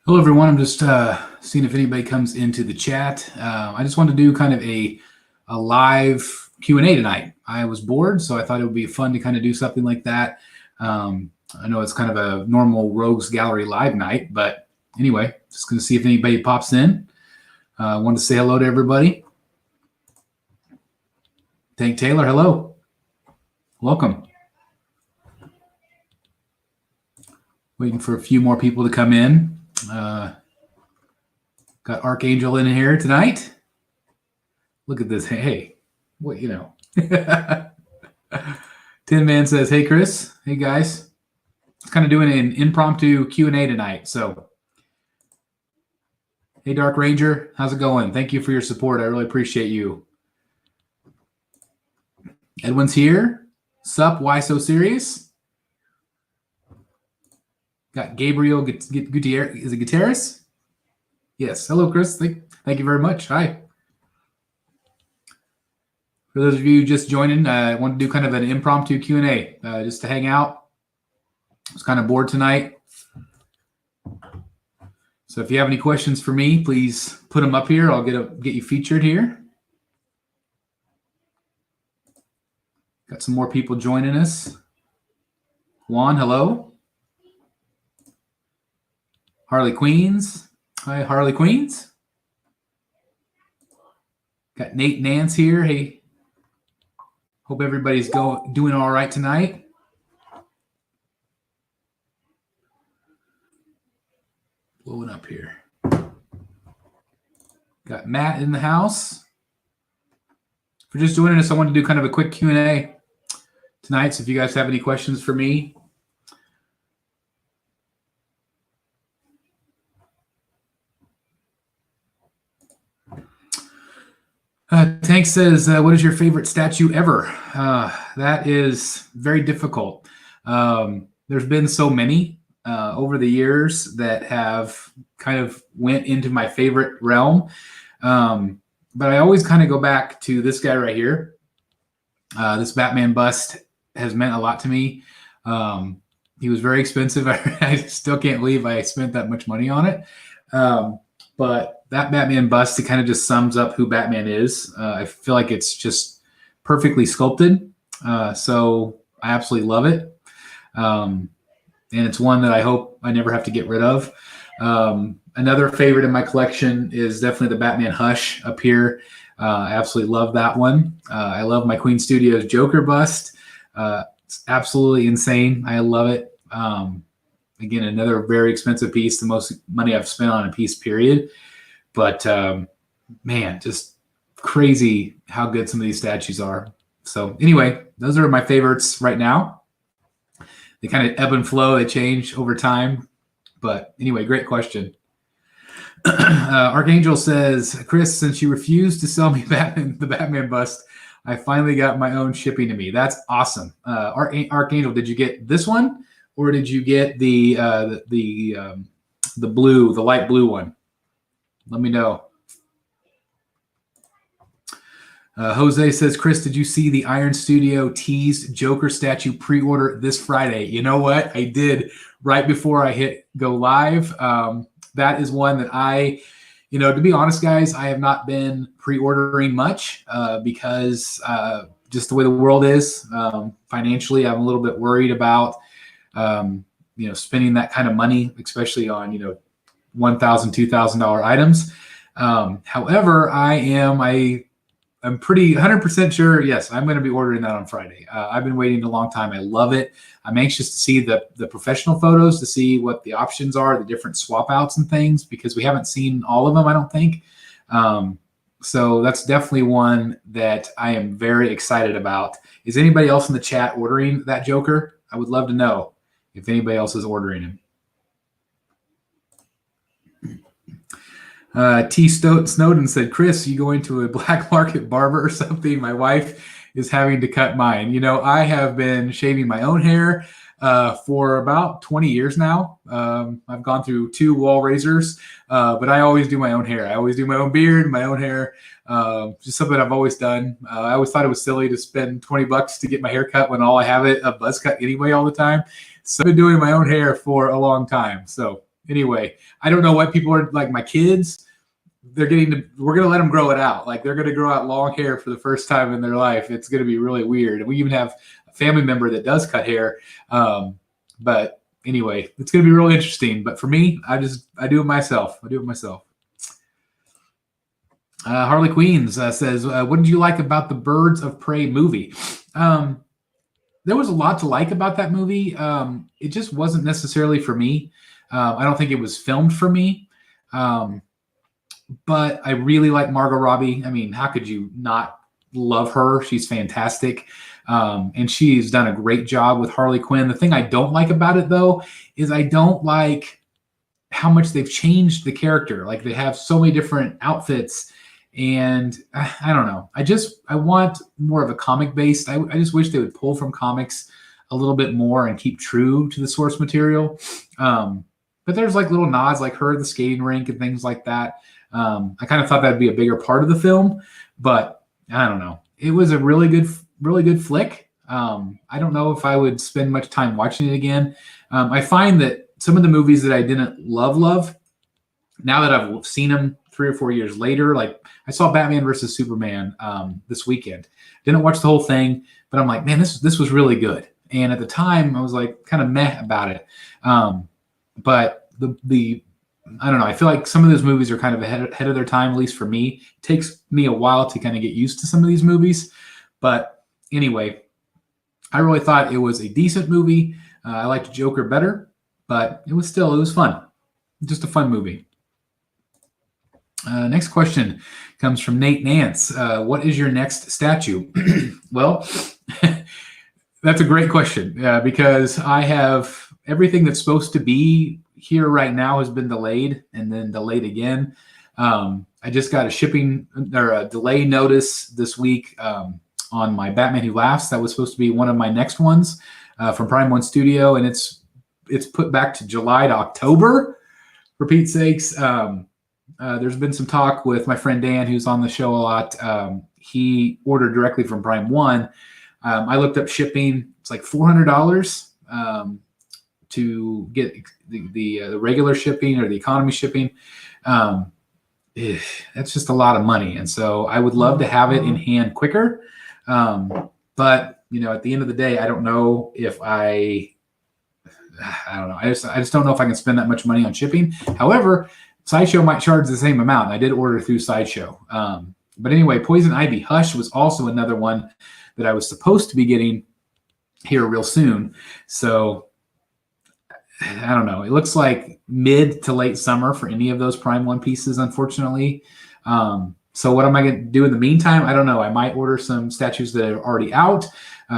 Hello, everyone. I'm just seeing if anybody comes into the chat. I just wanted to do kind of a live Q&A tonight. I was bored, so I thought it would be fun to kind of do something like that. I know it's kind of a normal Rogues Gallery live night, but anyway, just going to see if anybody pops in. I wanted to say hello to everybody. Tank Taylor, hello. Welcome. Waiting for a few more people to come in. Got Archangel in here tonight. Look at this. Hey, what, you know. Tin Man says, hey, Chris. Hey, guys. It's kind of doing an impromptu Q&A tonight. So, hey, Dark Ranger. How's it going? Thank you for your support. I really appreciate you. Edwin's here. Sup? Why so serious? Got Gabriel Gutierrez. Is it Gutierrez? Yes. Hello, Chris. Thank you very much. Hi. For those of you just joining, I want to do kind of an impromptu Q&A just to hang out. I was kind of bored tonight. So if you have any questions for me, please put them up here. I'll get you featured here. Got some more people joining us. Juan, hello. Harley Queens. Hi, Harley Queens. Got Nate Nance here. Hey, hope everybody's doing all right tonight. Blowing up here. Got Matt in the house. For just joining us, I wanted to do kind of a quick Q&A tonight. So if you guys have any questions for me, Tank says, what is your favorite statue ever? That is very difficult. There's been so many over the years that have kind of went into my favorite realm. But I always kind of go back to this guy right here. This Batman bust has meant a lot to me. He was very expensive. I still can't believe I spent that much money on it. But that Batman bust, it kind of just sums up who Batman is. I feel like it's just perfectly sculpted. So I absolutely love it. And it's one that I hope I never have to get rid of. Another favorite in my collection is definitely the Batman Hush up here. I absolutely love that one. I love my Queen Studios Joker bust. It's absolutely insane. I love it. Again, another very expensive piece, the most money I've spent on a piece, period. But, man, just crazy how good some of these statues are. So anyway, those are my favorites right now. They kind of ebb and flow. They change over time. But anyway, great question. Archangel says, Chris, since you refused to sell me the Batman bust, I finally got my own shipping to me. That's awesome. Archangel, did you get this one? Or did you get the blue, the light blue one? Let me know. Jose says, Chris, did you see the Iron Studio teased Joker statue pre-order this Friday? You know what? I did right before I hit go live. That is one that to be honest, guys, I have not been pre-ordering much because just the way the world is financially, I'm a little bit worried about spending that kind of money, especially on, $1,000, $2,000 items. However, I'm pretty 100% sure. Yes, I'm going to be ordering that on Friday. I've been waiting a long time. I love it. I'm anxious to see the professional photos, to see what the options are, the different swap outs and things, because we haven't seen all of them, I don't think. So that's definitely one that I am very excited about. Is anybody else in the chat ordering that Joker? I would love to know if anybody else is ordering him. T. Snowden said, Chris, you going to a black market barber or something? My wife is having to cut mine. I have been shaving my own hair for about 20 years now. I've gone through 2 wall razors, but I always do my own hair. I always do my own beard, my own hair. Just something I've always done. I always thought it was silly to spend $20 to get my hair cut when all I have a buzz cut anyway all the time. So I've been doing my own hair for a long time. So Anyway, I don't know what people are like. My kids, we're going to let them grow it out. Like they're going to grow out long hair for the first time in their life. It's going to be really weird. And we even have a family member that does cut hair. But anyway, it's going to be really interesting. But for me, I do it myself. Harley Queens says, what did you like about the Birds of Prey movie? There was a lot to like about that movie. It just wasn't necessarily for me. I don't think it was filmed for me. But I really like Margot Robbie. I mean, how could you not love her? She's fantastic. And she's done a great job with Harley Quinn. The thing I don't like about it, though, is I don't like how much they've changed the character. Like they have so many different outfits. And I don't know. I want more of a comic based. I just wish they would pull from comics a little bit more and keep true to the source material. But there's like little nods like her at the skating rink and things like that. I kind of thought that'd be a bigger part of the film, but I don't know. It was a really good flick. I don't know if I would spend much time watching it again. I find that some of the movies that I didn't love, now that I've seen them 3 or 4 years later, like I saw Batman versus Superman this weekend. Didn't watch the whole thing, but I'm like, man, this was really good. And at the time, I was like kind of meh about it. But the I don't know. I feel like some of those movies are kind of ahead of their time, at least for me. It takes me a while to kind of get used to some of these movies. But anyway, I really thought it was a decent movie. I liked Joker better, but it was fun. Just a fun movie. Next question comes from Nate Nance. What is your next statue? Well, that's a great question because I have everything that's supposed to be here right now has been delayed and then delayed again. I just got a shipping or a delay notice this week on my Batman Who Laughs. That was supposed to be one of my next ones from Prime One Studio, and it's put back to July to October, for Pete's sakes. There's been some talk with my friend Dan, who's on the show a lot. He ordered directly from Prime One. I looked up shipping. It's like $400 to get the regular shipping or the economy shipping. That's just a lot of money. And so I would love to have it in hand quicker. But at the end of the day, I don't know if I don't know. I just don't know if I can spend that much money on shipping. However, Sideshow might charge the same amount. I did order through Sideshow. But anyway, Poison Ivy Hush was also another one that I was supposed to be getting here real soon. So I don't know. It looks like mid to late summer for any of those Prime One pieces, unfortunately. So what am I going to do in the meantime? I don't know. I might order some statues that are already out,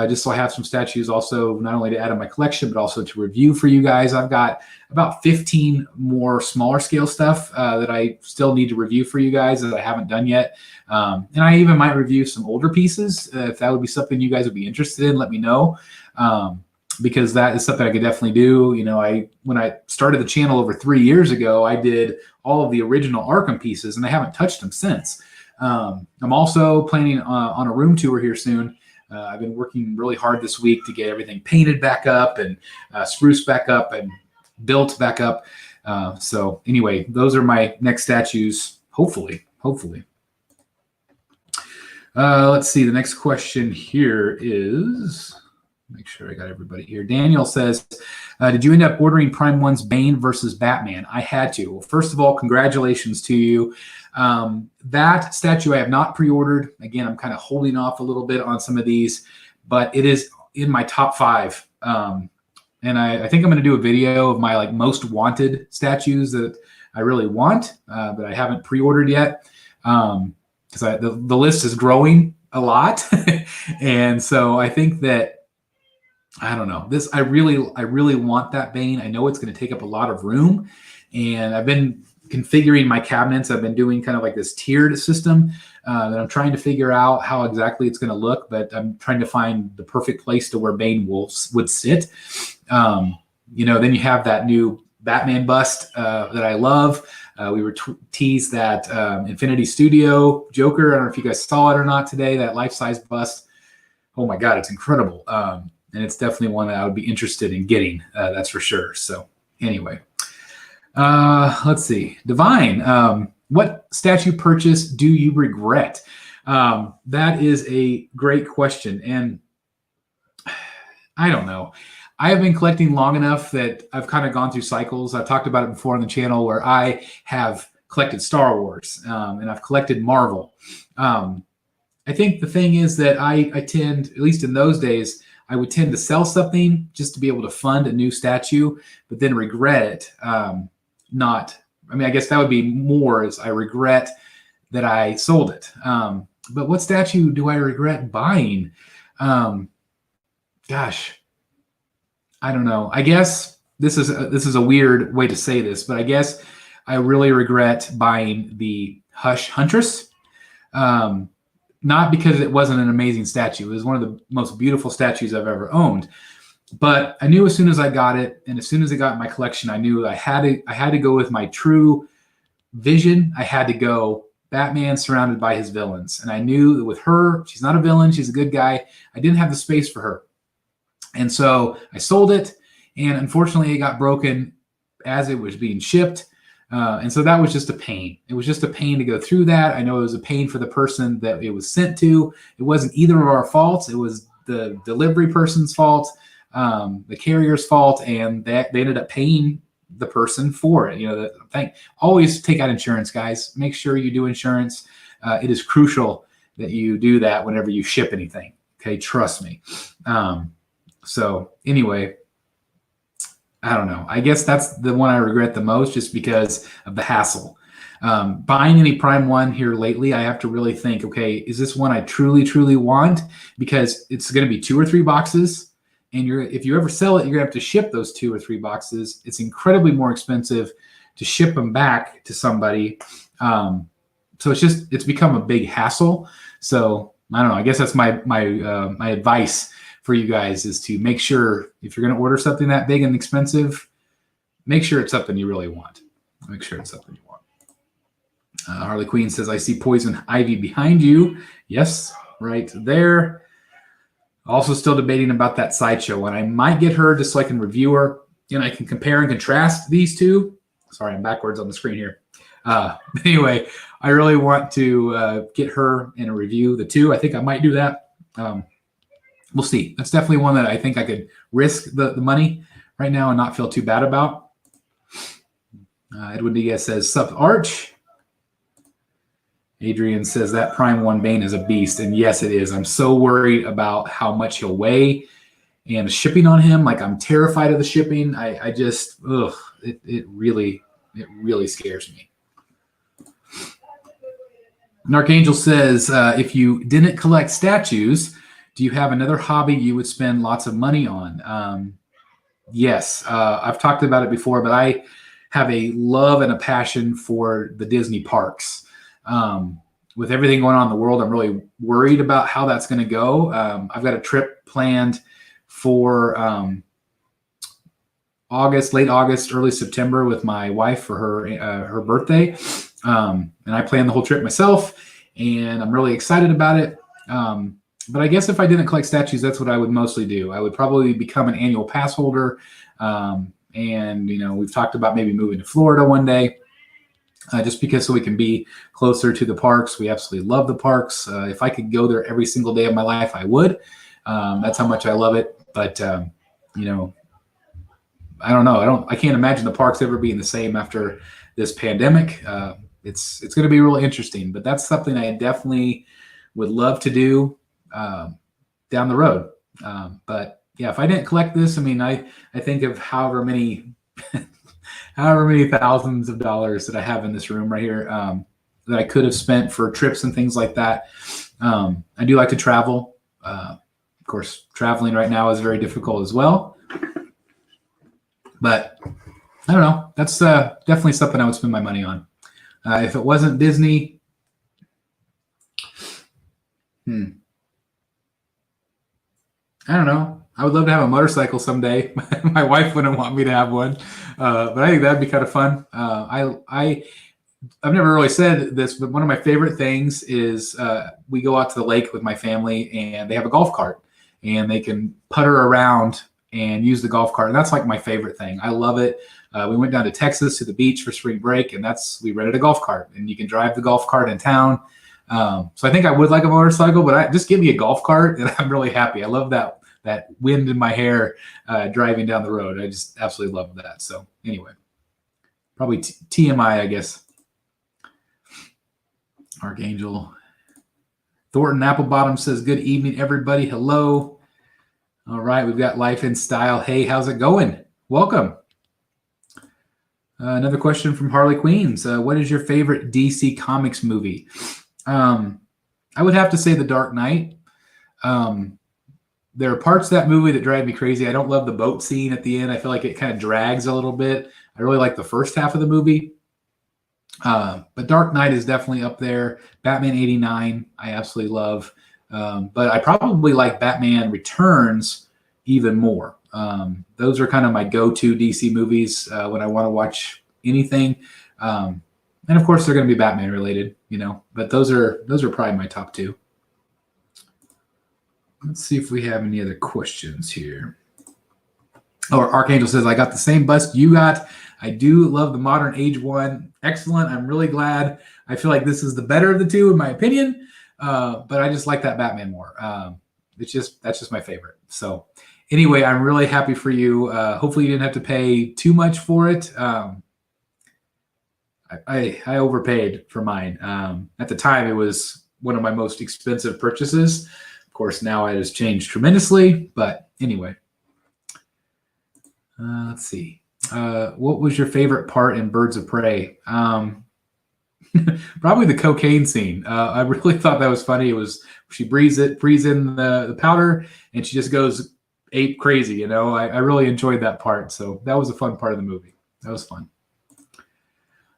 just so I have some statues also not only to add to my collection, but also to review for you guys. I've got about 15 more smaller scale stuff that I still need to review for you guys that I haven't done yet. And I even might review some older pieces. If that would be something you guys would be interested in, let me know. Because that is something I could definitely do. When I started the channel over 3 years ago, I did all of the original Arkham pieces, and I haven't touched them since. I'm also planning on a room tour here soon. I've been working really hard this week to get everything painted back up and spruced back up and built back up. So anyway, those are my next statues, hopefully. Let's see. The next question here is... Make sure I got everybody here. Daniel says, did you end up ordering Prime One's Bane versus Batman? I had to. Well, first of all, congratulations to you. That statue I have not pre-ordered. Again, I'm kind of holding off a little bit on some of these, but it is in my top 5. And I think I'm going to do a video of my most wanted statues that I really want, but I haven't pre-ordered yet. Because the list is growing a lot. And so I think that, I don't know. I really want that Bane. I know it's going to take up a lot of room, and I've been configuring my cabinets. I've been doing kind of like this tiered system that I'm trying to figure out how exactly it's going to look, but I'm trying to find the perfect place to where Bane would sit. Then you have that new Batman bust that I love. We were teased that Infinity Studio Joker. I don't know if you guys saw it or not today, that life-size bust. Oh my God, it's incredible. And it's definitely one that I would be interested in getting. That's for sure. So anyway, Let's see. Divine. What statue purchase do you regret? That is a great question. And I don't know. I have been collecting long enough that I've kind of gone through cycles. I've talked about it before on the channel where I have collected Star Wars and I've collected Marvel. I think the thing is that I tend, at least in those days, I would tend to sell something just to be able to fund a new statue, but then regret it. I guess that would be more as I regret that I sold it. But what statue do I regret buying? Gosh, I don't know. I guess this is a weird way to say this, but I guess I really regret buying the Hush Huntress. Not because it wasn't an amazing statue. It was one of the most beautiful statues I've ever owned. But I knew as soon as I got it, and as soon as it got in my collection, I knew I had to go with my true vision. I had to go Batman surrounded by his villains. And I knew that with her, she's not a villain, she's a good guy. I didn't have the space for her. And so I sold it, and unfortunately it got broken as it was being shipped. And so that was just a pain. It was just a pain to go through that. I know it was a pain for the person that it was sent to. It wasn't either of our faults. It was the delivery person's fault, the carrier's fault, and they ended up paying the person for it. Always take out insurance, guys. Make sure you do insurance. It is crucial that you do that whenever you ship anything. Okay, trust me. So anyway, I don't know. I guess that's the one I regret the most just because of the hassle. Buying any Prime 1 here lately, I have to really think, okay, is this one I truly, truly want? Because it's going to be 2 or 3 boxes. And if you ever sell it, you're going to have to ship those 2 or 3 boxes. It's incredibly more expensive to ship them back to somebody. So it's become a big hassle. So I don't know. I guess that's my advice for you guys is to make sure if you're going to order something that big and expensive, make sure it's something you really want. Make sure it's something you want. Harley Quinn says, I see Poison Ivy behind you. Yes, right there. Also still debating about that Sideshow one. I might get her just so I can review her and I can compare and contrast these two. Sorry, I'm backwards on the screen here. Anyway, I really want to get her in a review. The two, I think I might do that. We'll see. That's definitely one that I think I could risk the money right now and not feel too bad about. Edwin Diaz says, sup, Arch. Adrian says that Prime 1 Bane is a beast. And yes, it is. I'm so worried about how much he'll weigh and shipping on him. Like, I'm terrified of the shipping. I just, it really scares me. And Archangel says, if you didn't collect statues, do you have another hobby you would spend lots of money on? Yes, I've talked about it before, but I have a love and a passion for the Disney parks. With everything going on in the world, I'm really worried about how that's going to go. I've got a trip planned for late August, early September with my wife for her birthday. And I planned the whole trip myself, and I'm really excited about it. But I guess if I didn't collect statues, that's what I would mostly do. I would probably become an annual pass holder. And, we've talked about maybe moving to Florida one day, just because so we can be closer to the parks. We absolutely love the parks. If I could go there every single day of my life, I would. That's how much I love it. But, I don't know. I can't imagine the parks ever being the same after this pandemic. It's going to be really interesting, but that's something I definitely would love to do down the road. But yeah, if I didn't collect this, I think of however many thousands of dollars that I have in this room right here that I could have spent for trips and things like that. I do like to travel. Of course, traveling right now is very difficult as well. But I don't know. That's definitely something I would spend my money on. If it wasn't Disney, I don't know. I would love to have a motorcycle someday. My wife wouldn't want me to have one, but I think that'd be kind of fun. I've never really said this, but one of my favorite things is we go out to the lake with my family, and they have a golf cart, and they can putter around and use the golf cart. And that's like my favorite thing. I love it. We went down to Texas to the beach for spring break, and we rented a golf cart, and you can drive the golf cart in town. So I think I would like a motorcycle, but just give me a golf cart, and I'm really happy. I love that wind in my hair driving down the road. I just absolutely love that. So anyway, probably TMI, I guess. Archangel. Thornton Applebottom says, good evening, everybody. Hello. All right, we've got Life in Style. Hey, how's it going? Welcome. Another question from Harley Queens. What is your favorite DC Comics movie? I would have to say The Dark Knight. There are parts of that movie that drive me crazy. I don't love the boat scene at the end. I feel like it kind of drags a little bit. I really like the first half of the movie. But Dark Knight is definitely up there. Batman 89, I absolutely love. But I probably like Batman Returns even more. Those are kind of my go-to DC movies when I want to watch anything. And of course, they're going to be Batman related, But those are probably my top two. Let's see if we have any other questions here. Oh, Archangel says, I got the same bust you got. I do love the modern age one. Excellent. I'm really glad. I feel like this is the better of the two, in my opinion. But I just like that Batman more. That's just my favorite. So anyway, I'm really happy for you. Hopefully you didn't have to pay too much for it. I overpaid for mine. At the time, it was one of my most expensive purchases. Of course, now it has changed tremendously. But anyway, let's see. What was your favorite part in Birds of Prey? Probably the cocaine scene. I really thought that was funny. It was she breathes in the powder, and she just goes ape crazy. I really enjoyed that part. So that was a fun part of the movie. That was fun.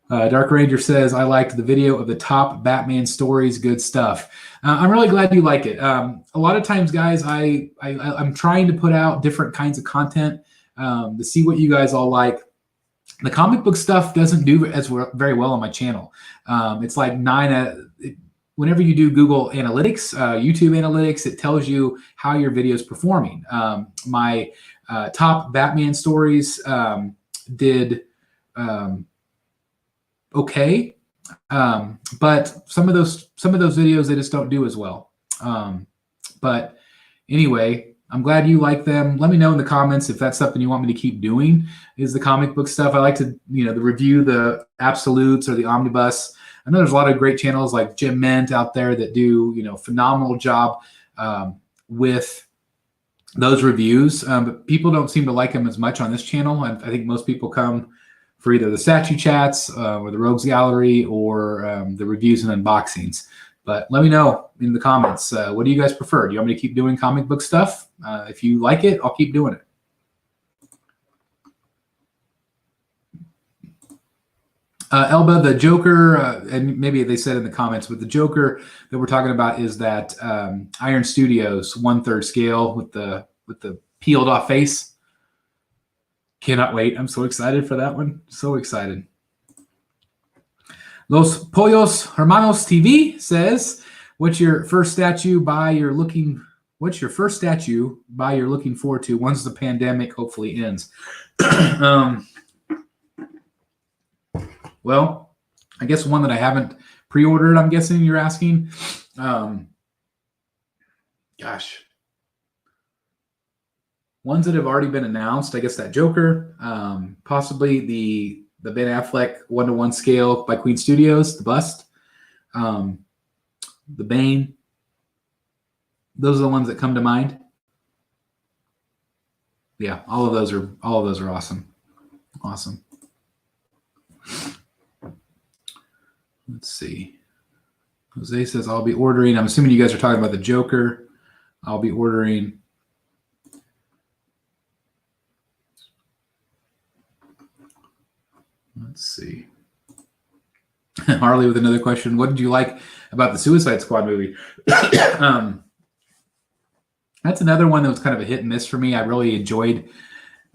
Dark Ranger says, I liked the video of the top Batman stories. Good stuff. I'm really glad you like it. A lot of times, guys, I'm trying to put out different kinds of content to see what you guys all like. The comic book stuff doesn't do very well on my channel. It's like whenever you do Google Analytics, YouTube Analytics, it tells you how your video is performing. My top Batman stories did okay, but some of those videos they just don't do as well. But anyway, I'm glad you like them. Let me know in the comments if that's something you want me to keep doing, is the comic book stuff. I like to, the review the absolutes or the omnibus. I know there's a lot of great channels like Jim Ment out there that do, phenomenal job with those reviews. But people don't seem to like them as much on this channel. I think most people come for either the statue chats or the Rogues Gallery or the reviews and unboxings. But let me know in the comments, what do you guys prefer? Do you want me to keep doing comic book stuff? If you like it, I'll keep doing it. Elba, the Joker, and maybe they said in the comments, but the Joker that we're talking about is that Iron Studios 1/3 scale with the peeled off face. Cannot wait. I'm so excited for that one. So excited. Los Pollos Hermanos TV says, what's your first statue you're looking forward to once the pandemic hopefully ends? Well, I guess one that I haven't pre-ordered, I'm guessing you're asking. Gosh. Ones that have already been announced, I guess that Joker, possibly the Ben Affleck 1:1 scale by Queen Studios, the bust, the Bane. Those are the ones that come to mind. Yeah, all of those are awesome. Awesome. Let's see. Jose says, I'll be ordering. I'm assuming you guys are talking about the Joker. I'll be ordering. Let's see. Harley with another question. What did you like about the Suicide Squad movie? That's another one that was kind of a hit and miss for me. I really enjoyed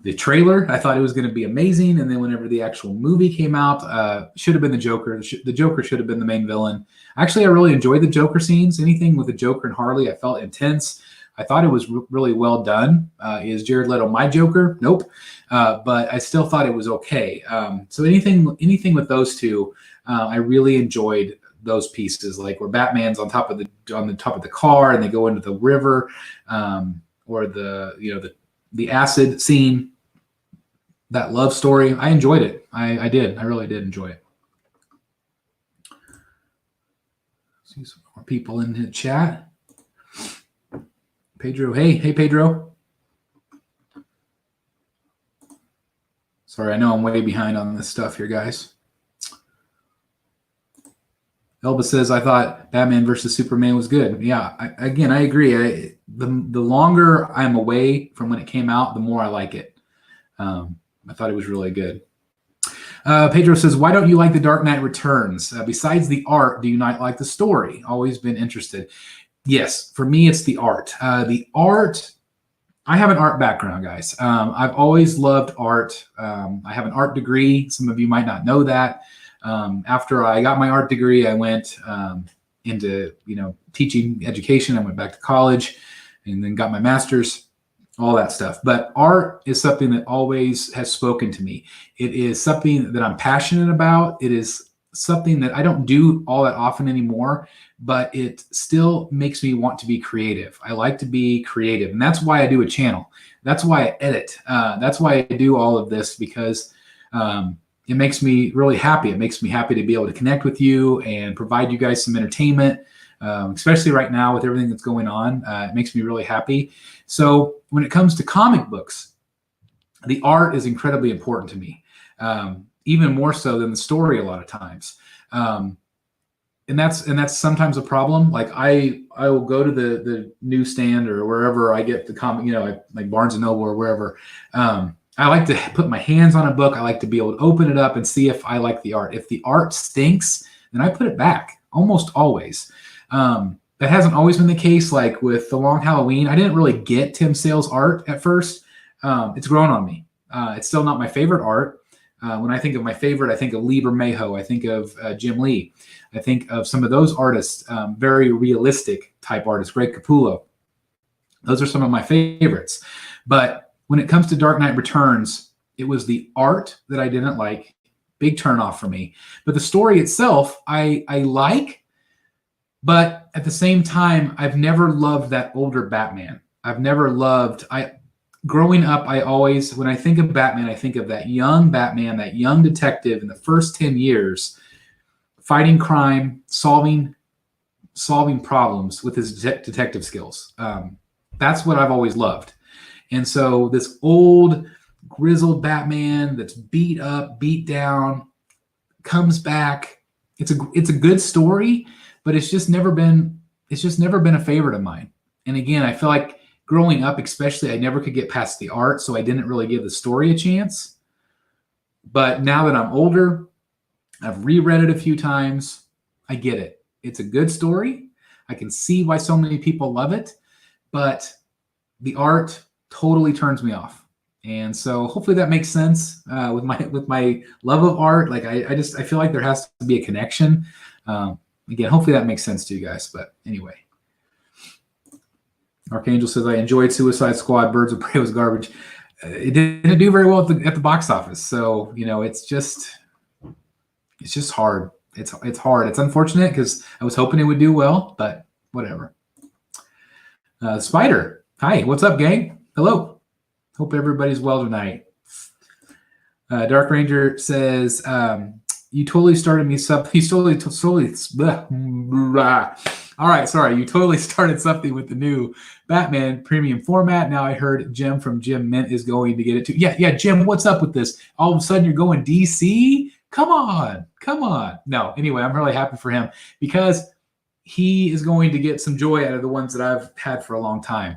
the trailer. I thought it was going to be amazing. And then whenever the actual movie came out, should have been the Joker. The Joker should have been the main villain. Actually, I really enjoyed the Joker scenes. Anything with the Joker and Harley, I felt intense. I thought it was really well done. Is Jared Leto my Joker? Nope. But I still thought it was okay. So anything with those two, I really enjoyed those pieces, like where Batman's on the top of the car and they go into the river, or the acid scene, that love story. I enjoyed it. I did. I really did enjoy it. See some more people in the chat. Pedro, hey Pedro. Sorry, I know I'm way behind on this stuff here, guys. Elba says, I thought Batman versus Superman was good. Yeah, I agree. The longer I'm away from when it came out, the more I like it. I thought it was really good. Pedro says, why don't you like The Dark Knight Returns? Besides the art, do you not like the story? Always been interested. Yes, for me, it's the art. The art, I have an art background, guys. I've always loved art. I have an art degree. Some of you might not know that. After I got my art degree, I went into teaching education. I went back to college and then got my master's, all that stuff. But art is something that always has spoken to me. It is something that I'm passionate about. It is something that I don't do all that often anymore, but it still makes me want to be creative. I like to be creative, and that's why I do a channel. That's why I edit. That's why I do all of this, because it makes me really happy. It makes me happy to be able to connect with you and provide you guys some entertainment, especially right now with everything that's going on. It makes me really happy. So when it comes to comic books, the art is incredibly important to me, even more so than the story a lot of times. And that's sometimes a problem. Like I will go to the newsstand or wherever I get the comic, like Barnes and Noble or wherever. I like to put my hands on a book. I like to be able to open it up and see if I like the art. If the art stinks, then I put it back, almost always. That hasn't always been the case. Like with The Long Halloween, I didn't really get Tim Sale's art at first. It's grown on me. It's still not my favorite art. When I think of my favorite, I think of Lee Bermejo. I think of Jim Lee. I think of some of those artists, very realistic type artists, Greg Capullo. Those are some of my favorites. But when it comes to Dark Knight Returns, it was the art that I didn't like. Big turnoff for me. But the story itself, I like. But at the same time, I've never loved that older Batman. Growing up, when I think of Batman, I think of that young Batman, that young detective in the first 10 years, fighting crime, solving problems with his detective skills. That's what I've always loved. And so this old, grizzled Batman that's beat up, beat down, comes back. It's a good story, but it's just never been a favorite of mine. And again, I feel like growing up, especially, I never could get past the art, so I didn't really give the story a chance. But now that I'm older, I've reread it a few times. I get it. It's a good story. I can see why so many people love it, but the art totally turns me off. And so hopefully that makes sense with my love of art. Like I feel like there has to be a connection. Again, hopefully that makes sense to you guys. But anyway, Archangel says, I enjoyed Suicide Squad. Birds of Prey was garbage. It didn't do very well at the box office. So, it's just hard. It's hard. It's unfortunate because I was hoping it would do well, but whatever. Spider. Hi, what's up, gang? Hello. Hope everybody's well tonight. Dark Ranger says, you totally started me all right, sorry. You totally started something with the new Batman premium format. Now I heard Jim from Jim Mint is going to get it too. Yeah, Jim, what's up with this? All of a sudden you're going DC? Come on. No, anyway, I'm really happy for him because he is going to get some joy out of the ones that I've had for a long time.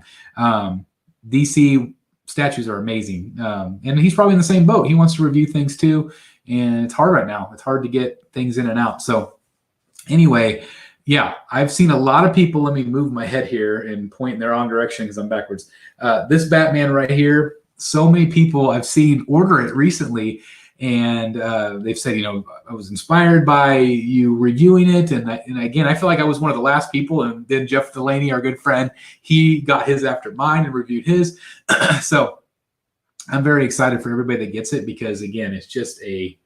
DC statues are amazing. And he's probably in the same boat. He wants to review things too. And it's hard right now. It's hard to get things in and out. So anyway, yeah, I've seen a lot of people. Let me move my head here and point in the wrong direction because I'm backwards. This Batman right here, so many people I've seen order it recently. And they've said, I was inspired by you reviewing it. And again, I feel like I was one of the last people. And then Jeff Delaney, our good friend, he got his after mine and reviewed his. So I'm very excited for everybody that gets it because, again, it's just a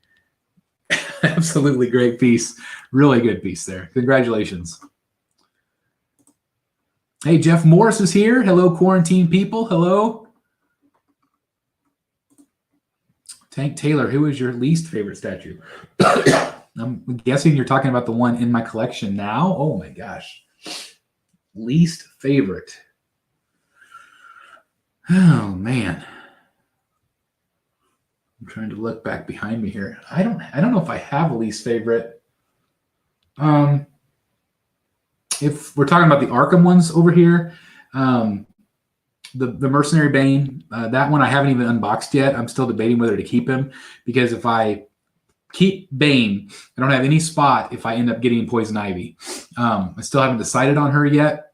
absolutely great piece. Really good piece there. Congratulations. Hey, Jeff Morris is here. Hello, quarantine people. Hello. Tank Taylor, who is your least favorite statue? I'm guessing you're talking about the one in my collection now. Oh my gosh. Least favorite. Oh man. I'm trying to look back behind me here. I don't know if I have a least favorite. If we're talking about the Arkham ones over here, the Mercenary Bane, that one I haven't even unboxed yet. I'm still debating whether to keep him because if I keep Bane, I don't have any spot if I end up getting Poison Ivy. I still haven't decided on her yet.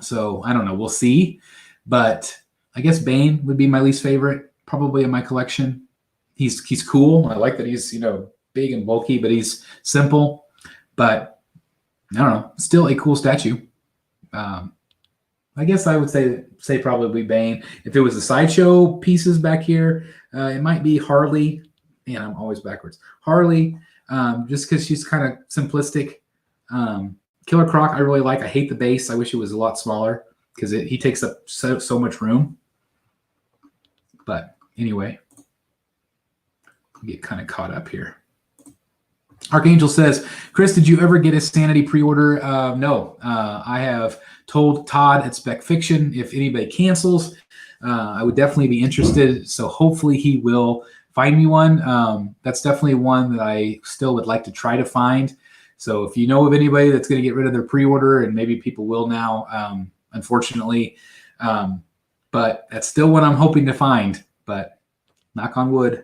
So I don't know. We'll see. But I guess Bane would be my least favorite, probably in my collection. He's cool. I like that he's, big and bulky, but he's simple. But I don't know. Still a cool statue. I guess I would say probably Bane. If it was the sideshow pieces back here, it might be Harley. Man, I'm always backwards. Harley, just because she's kind of simplistic. Killer Croc, I really like. I hate the base. I wish it was a lot smaller because he takes up so much room. But anyway, get kind of caught up here. Archangel says, Chris, did you ever get a Sanity pre-order? No. I have told Todd at Spec Fiction if anybody cancels, I would definitely be interested. So hopefully he will find me one. That's definitely one that I still would like to try to find. So if you know of anybody that's going to get rid of their pre-order, and maybe people will now, unfortunately, but that's still what I'm hoping to find. But knock on wood.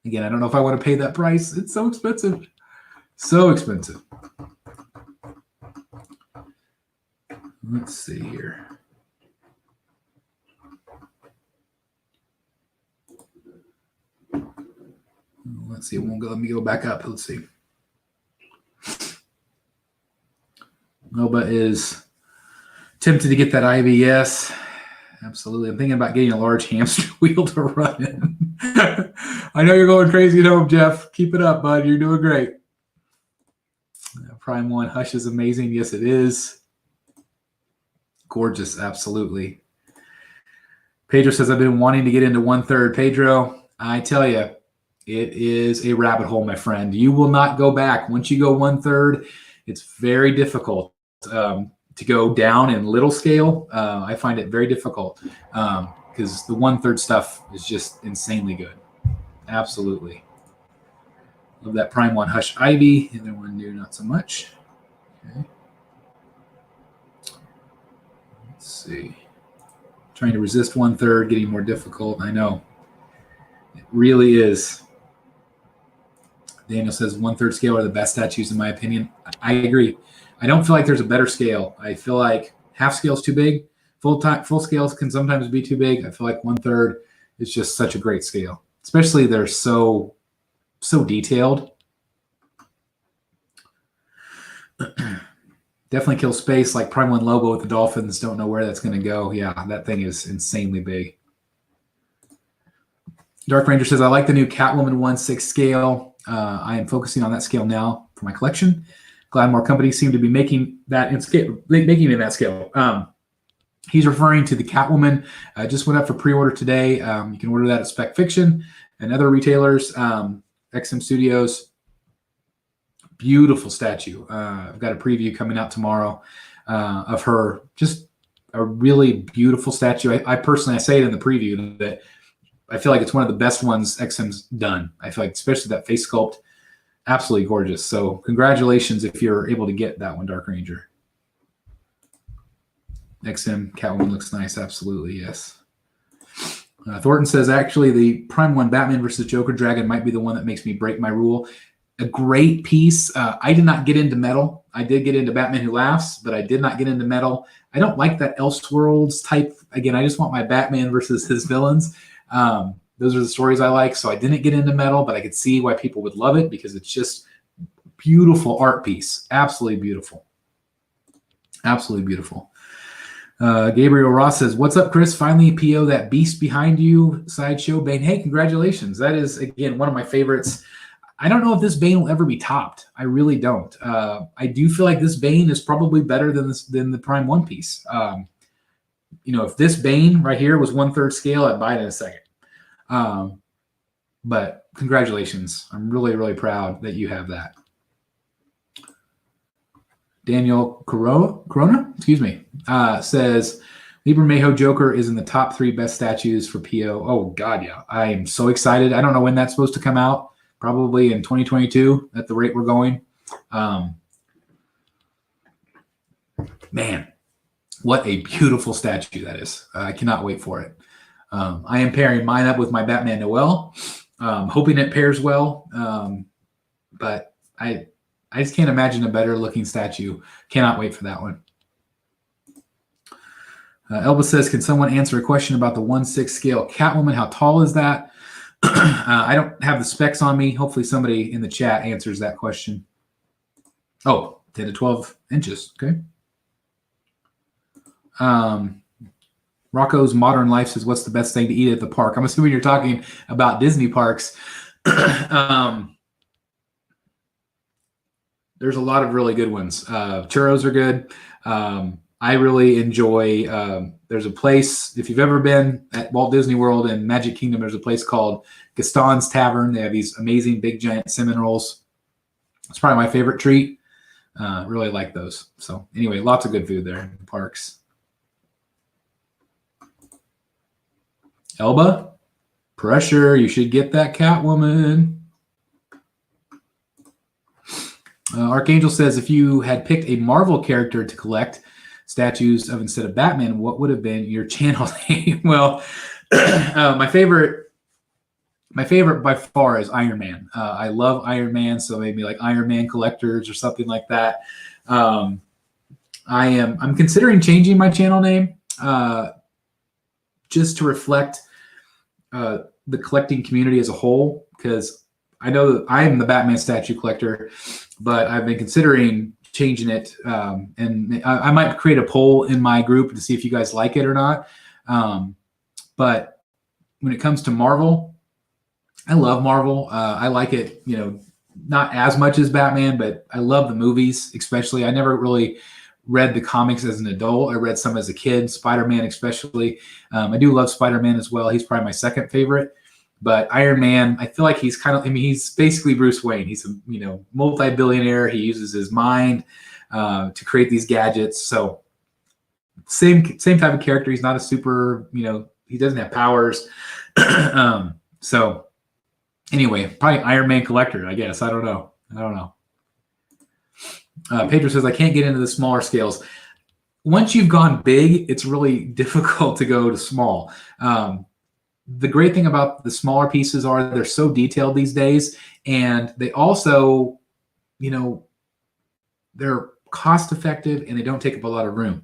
Again, I don't know if I want to pay that price. It's so expensive. So expensive. Let's see here. Let's see. It won't go. Let me go back up. Let's see. Nova is tempted to get that Ivy. Yes, absolutely. I'm thinking about getting a large hamster wheel to run in. I know you're going crazy at home, Jeff. Keep it up, bud. You're doing great. Prime 1 Hush is amazing. Yes, it is. Gorgeous, absolutely. Pedro says, I've been wanting to get into 1/3. Pedro, I tell you, it is a rabbit hole, my friend. You will not go back. Once you go 1/3, it's very difficult to go down in little scale. I find it very difficult because the 1/3 stuff is just insanely good. Absolutely. Love that Prime 1 Hush Ivy. The other one new, not so much. Okay. Let's see. Trying to resist 1/3, getting more difficult. I know. It really is. Daniel says 1/3 scale are the best statues in my opinion. I agree. I don't feel like there's a better scale. I feel like half scale is too big. Full scales can sometimes be too big. I feel like 1/3 is just such a great scale. Especially they're so detailed. Definitely kill space like Prime 1 Lobo with the Dolphins. Don't know where that's going to go. Yeah, that thing is insanely big. Dark Ranger says, I like the new Catwoman 1/6 scale. I am focusing on that scale now for my collection. Glad more companies seem to be making that in that scale. He's referring to the Catwoman. Just went up for pre-order today. You can order that at Spec Fiction and other retailers. XM Studios. Beautiful statue. I've got a preview coming out tomorrow of her. Just a really beautiful statue. I personally, I say it in the preview that I feel like it's one of the best ones XM's done. I feel like, especially that face sculpt, absolutely gorgeous. So congratulations if you're able to get that one, Dark Ranger. XM Catwoman looks nice. Absolutely, yes. Thornton says, actually, the Prime 1 Batman versus Joker Dragon might be the one that makes me break my rule. A great piece. I did not get into metal. I did get into Batman Who Laughs, but I did not get into metal. I don't like that Elseworlds type. Again, I just want my Batman versus his villains. those are the stories I like. So I didn't get into metal, but I could see why people would love it because it's just beautiful art piece. Absolutely beautiful. Absolutely beautiful. Gabriel Ross says, "What's up, Chris? Finally PO that beast behind you sideshow Bane. Hey, congratulations. That is, again, one of my favorites. I don't know if this Bane will ever be topped. I really don't. I do feel like this Bane is probably better than the Prime One Piece. If this Bane right here was 1/3 scale, I'd buy it in a second. But congratulations. I'm really, really proud that you have that." Daniel Corona, says, "Liber Mayho Joker is in the top 3 best statues for PO." Oh, God, yeah. I am so excited. I don't know when that's supposed to come out. Probably in 2022 at the rate we're going. Man, what a beautiful statue that is. I cannot wait for it. I am pairing mine up with my Batman Noel, hoping it pairs well. But I just can't imagine a better looking statue. Cannot wait for that one. Elba says, "Can someone answer a question about the 1/6 scale Catwoman? How tall is that?" I don't have the specs on me. Hopefully somebody in the chat answers that question. Oh, 10 to 12 inches. Okay. Rocco's Modern Life says, "What's the best thing to eat at the park?" I'm assuming you're talking about Disney parks. There's a lot of really good ones. Churros are good. I really enjoy, there's a place, if you've ever been at Walt Disney World and Magic Kingdom, there's a place called Gaston's Tavern. They have these amazing big giant cinnamon rolls. It's probably my favorite treat. Really like those. So anyway, lots of good food there in the parks. Elba, pressure. You should get that Catwoman. Archangel says, "If you had picked a Marvel character to collect statues of instead of Batman, what would have been your channel name?" Well, my favorite by far is Iron Man. I love Iron Man, so maybe like Iron Man Collectors or something like that. I'm considering changing my channel name just to reflect the collecting community as a whole, because I know that I am the Batman statue collector, but I've been considering changing it, and I might create a poll in my group to see if you guys like it or not. But when it comes to Marvel, I love Marvel. I like it, not as much as Batman, but I love the movies, especially. I never really read the comics as an adult. I read some as a kid, Spider-Man especially. I do love Spider-Man as well. He's probably my second favorite. But Iron Man, I feel like he's he's basically Bruce Wayne. He's a multi-billionaire. He uses his mind to create these gadgets. So same type of character. He's not a super, he doesn't have powers. So anyway, probably Iron Man collector, I guess. I don't know. Pedro says, "I can't get into the smaller scales." Once you've gone big, it's really difficult to go to small. The great thing about the smaller pieces are they're so detailed these days, and they also, they're cost effective and they don't take up a lot of room.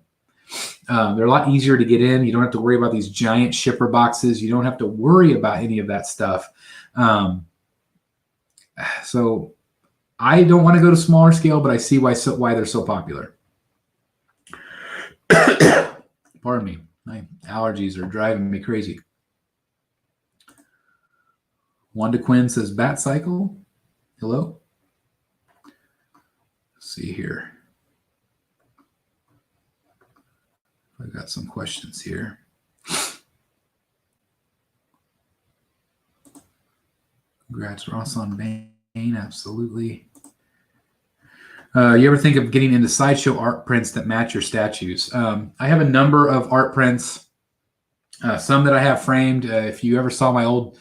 They're a lot easier to get in. You don't have to worry about these giant shipper boxes. You don't have to worry about any of that stuff. So I don't want to go to smaller scale, but I see why they're so popular. Pardon me. My allergies are driving me crazy. Wanda Quinn says, "Bat Cycle." Hello. Let's see here. I've got some questions here. Congrats, Ross, on Bane. Absolutely. You ever think of getting into sideshow art prints that match your statues? I have a number of art prints, some that I have framed. If you ever saw my old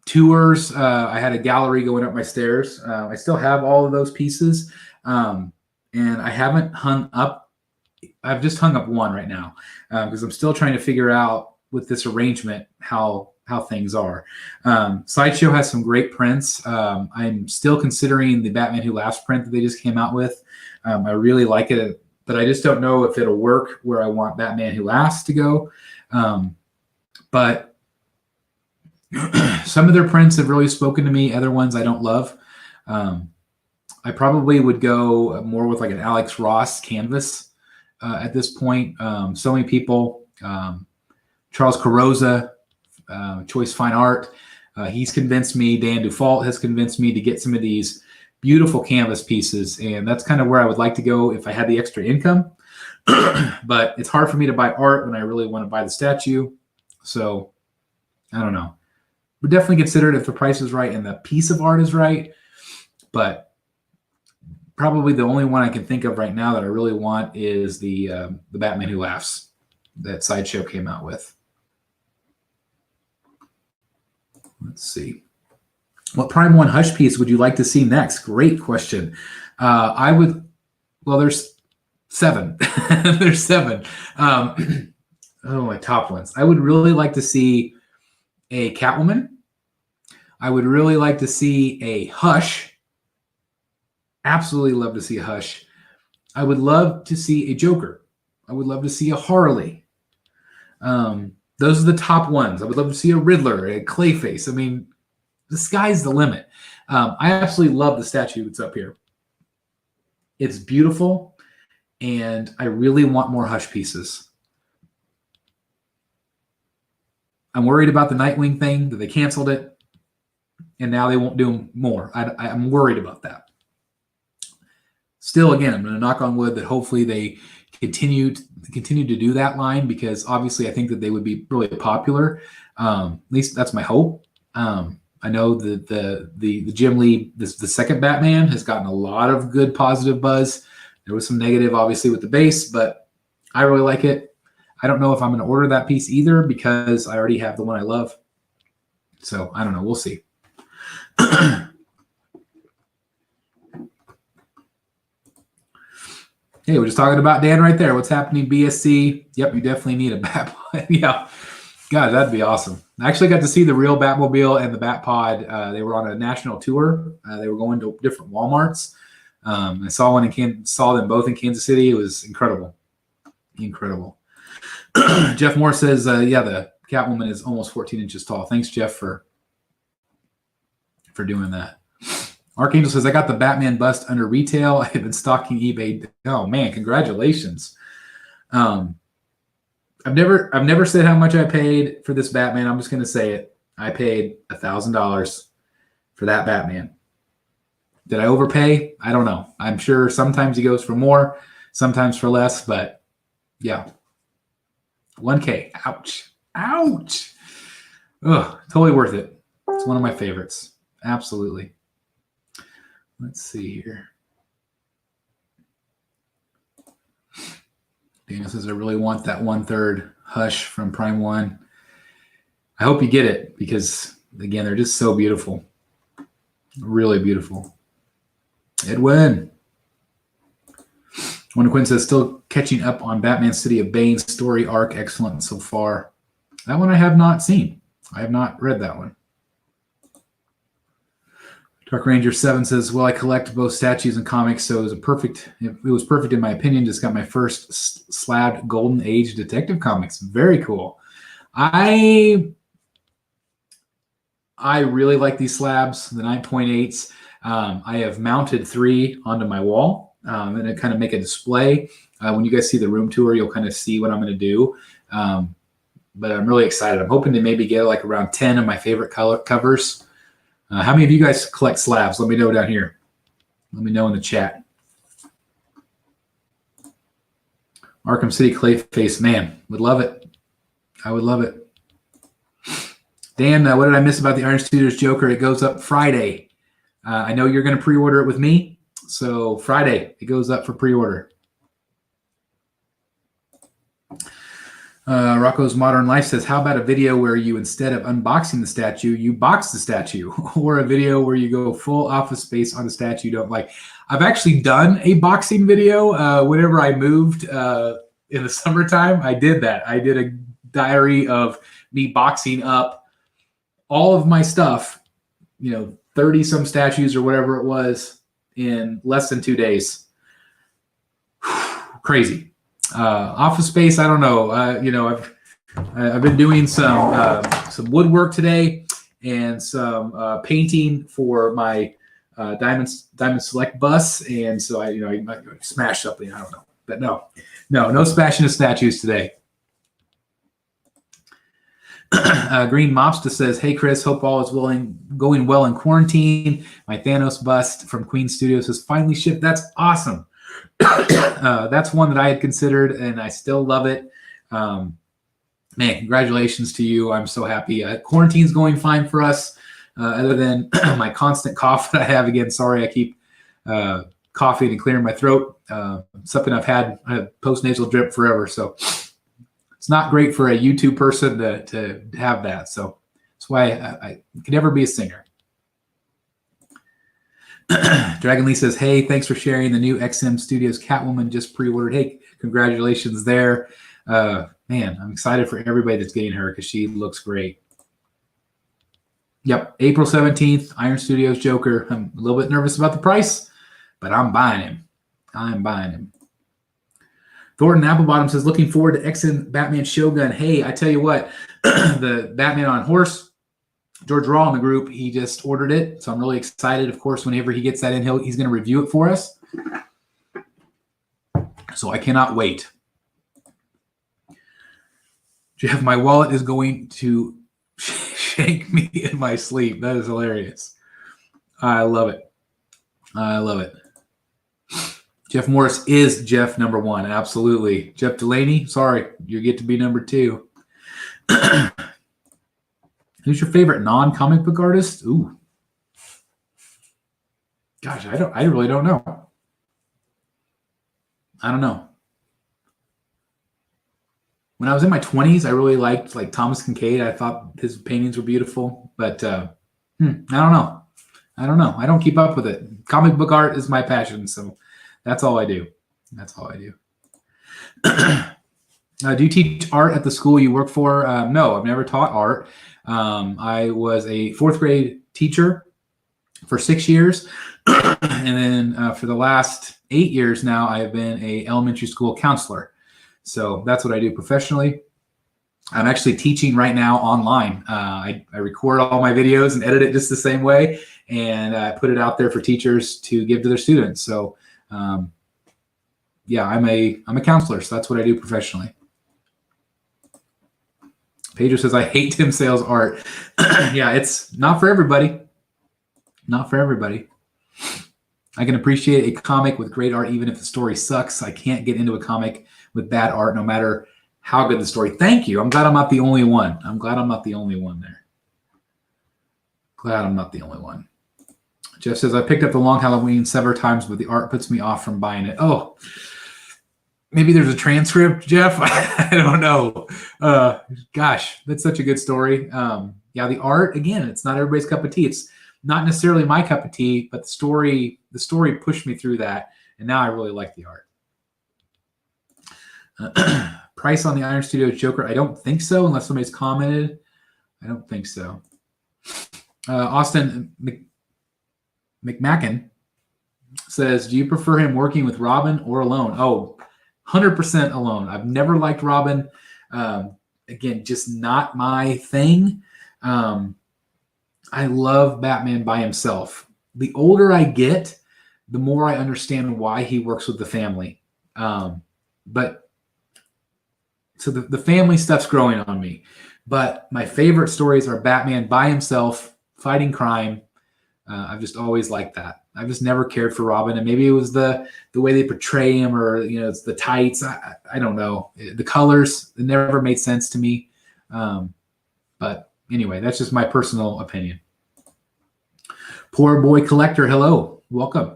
tours, I had a gallery going up my stairs. I still have all of those pieces, and I haven't hung up. I've just hung up one right now because I'm still trying to figure out with this arrangement how things are. Sideshow has some great prints. I'm still considering the Batman Who Laughs print that they just came out with. I really like it, but I just don't know if it'll work where I want Batman Who Laughs to go. But Some of their prints have really spoken to me. Other ones I don't love. I probably would go more with like an Alex Ross canvas at this point. So many people, Charles Carosa, Choice Fine Art, he's convinced me. Dan Dufault has convinced me to get some of these beautiful canvas pieces, and that's kind of where I would like to go if I had the extra income. But it's hard for me to buy art when I really want to buy the statue. So I don't know. Would definitely consider it if the price is right and the piece of art is right. But probably the only one I can think of right now that I really want is the Batman Who Laughs that Sideshow came out with. Let's see. What Prime 1 Hush piece would you like to see next? Great question. I would, well, there's 7. There's 7. Oh, my top ones. I would really like to see a Catwoman. I would really like to see a Hush. Absolutely love to see a Hush. I would love to see a Joker. I would love to see a Harley. Those are the top ones. I would love to see a Riddler, a Clayface. I mean, the sky's the limit. I absolutely love the statue that's up here. It's beautiful, and I really want more Hush pieces. I'm worried about the Nightwing thing, that they canceled it, and now they won't do more. I'm worried about that. Still, again, I'm going to knock on wood that hopefully they continue to do that line, because obviously I think that they would be really popular. At least that's my hope. I know that the Jim Lee, the second Batman, has gotten a lot of good positive buzz. There was some negative, obviously, with the base, but I really like it. I don't know if I'm going to order that piece either, because I already have the one I love. So I don't know. We'll see. Hey, we're just talking about Dan right there. What's happening, BSC? Yep, you definitely need a Batpod. Yeah. God, that'd be awesome. I actually got to see the real Batmobile and the Batpod. They were on a national tour. They were going to different Walmarts. I saw them both in Kansas City. It was incredible. Incredible. Jeff Moore says, yeah, the Catwoman is almost 14 inches tall. Thanks, Jeff, for doing that. Archangel says, I got the Batman bust under retail. I have been stalking eBay. Oh man, congratulations. I've never said how much I paid for this Batman. I'm just going to say it. I paid $1,000 for that Batman. Did I overpay? I don't know. I'm sure sometimes he goes for more, sometimes for less, but yeah. $1K. Ouch. Ouch. Ugh, totally worth it. It's one of my favorites. Absolutely. Let's see here. Daniel says, I really want that 1/3 Hush from Prime 1. I hope you get it, because, again, they're just so beautiful. Really beautiful. Edwin. Wonder Quinn says, still catching up on Batman City of Bane story arc. Excellent so far. That one I have not seen. I have not read that one. Dark Ranger 7 says, well, I collect both statues and comics, so it was perfect in my opinion. Just got my first slabbed Golden Age Detective Comics. Very cool. I really like these slabs, the 9.8s. I have mounted 3 onto my wall, and I kind of make a display. When you guys see the room tour, you'll kind of see what I'm going to do. But I'm really excited. I'm hoping to maybe get like around 10 of my favorite color covers. How many of you guys collect slabs? Let me know down here. Let me know in the chat. Arkham City Clayface, man, would love it. I would love it. Dan, what did I miss about the Iron Studios Joker? It goes up Friday. I know you're going to pre-order it with me. So Friday, it goes up for pre-order. Rocco's Modern Life says, how about a video where you, instead of unboxing the statue, you box the statue, or a video where you go full Office Space on the statue you don't like? I've actually done a boxing video. Whenever I moved in the summertime, I did that. I did a diary of me boxing up all of my stuff, 30 some statues or whatever it was, in less than 2 days. Crazy. Office Space, I don't know. I've been doing some woodwork today, and some painting for my Diamond Select bus. And so I might smash something. I don't know, but no smashing of statues today. Green Mobster says, "Hey Chris, hope all is going well in quarantine. My Thanos bust from Queen Studios has finally shipped. That's awesome." That's one that I had considered, and I still love it. Man, congratulations to you. I'm so happy. Quarantine's going fine for us, other than my constant cough that I have. Again, sorry, I keep coughing and clearing my throat. Something I've had. I have post-nasal drip forever, so it's not great for a YouTube person to have that. So that's why I can never be a singer. Dragon Lee says, "Hey, thanks for sharing the new XM Studios Catwoman just pre-ordered." Hey, congratulations there. Man, I'm excited for everybody that's getting her because she looks great. Yep, April 17th, Iron Studios Joker. I'm a little bit nervous about the price, but I'm buying him. Thornton Applebottom says, "Looking forward to XM Batman Shogun." Hey, I tell you what, the Batman on horse, George Raw in the group, he just ordered it. So I'm really excited. Of course, whenever he gets that in, he's going to review it for us. So I cannot wait. Jeff, my wallet is going to shake me in my sleep. That is hilarious. I love it. Jeff Morris is Jeff number one. Absolutely. Jeff Delaney, sorry, you get to be number two. Who's your favorite non-comic book artist? Ooh. Gosh, I really don't know. I don't know. When I was in my 20s, I really liked like Thomas Kincaid. I thought his paintings were beautiful, but I don't know. I don't keep up with it. Comic book art is my passion, so that's all I do. Do you teach art at the school you work for? No, I've never taught art. I was a fourth grade teacher for 6 years. And then for the last 8 years now, I've been a elementary school counselor. So that's what I do professionally. I'm actually teaching right now online. I record all my videos and edit it just the same way, and I put it out there for teachers to give to their students. So yeah, I'm a counselor, so that's what I do professionally. Pedro says, "I hate Tim Sale's art." Yeah, it's not for everybody. I can appreciate a comic with great art even if the story sucks. I can't get into a comic with bad art no matter how good the story. Thank you. I'm glad I'm not the only one. There. Glad I'm not the only one. Jeff says, "I picked up The Long Halloween several times, but the art puts me off from buying it." Oh, maybe there's a transcript, Jeff. I don't know. Gosh, that's such a good story. Yeah, the art, again, it's not everybody's cup of tea. It's not necessarily my cup of tea, but the story pushed me through that, and now I really like the art. Price on the Iron Studios Joker? I don't think so, unless somebody's commented. I don't think so. Austin McMacken says, "Do you prefer him working with Robin or alone?" Oh, 100% alone. I've never liked Robin. Again, just not my thing. I love Batman by himself. The older I get, the more I understand why he works with the family. But so the family stuff's growing on me. But my favorite stories are Batman by himself, fighting crime. I've just always liked that. I've just never cared for Robin, and maybe it was the way they portray him, or it's the tights. I don't know. The colors, it never made sense to me. But anyway, that's just my personal opinion. Poor Boy Collector, hello, welcome.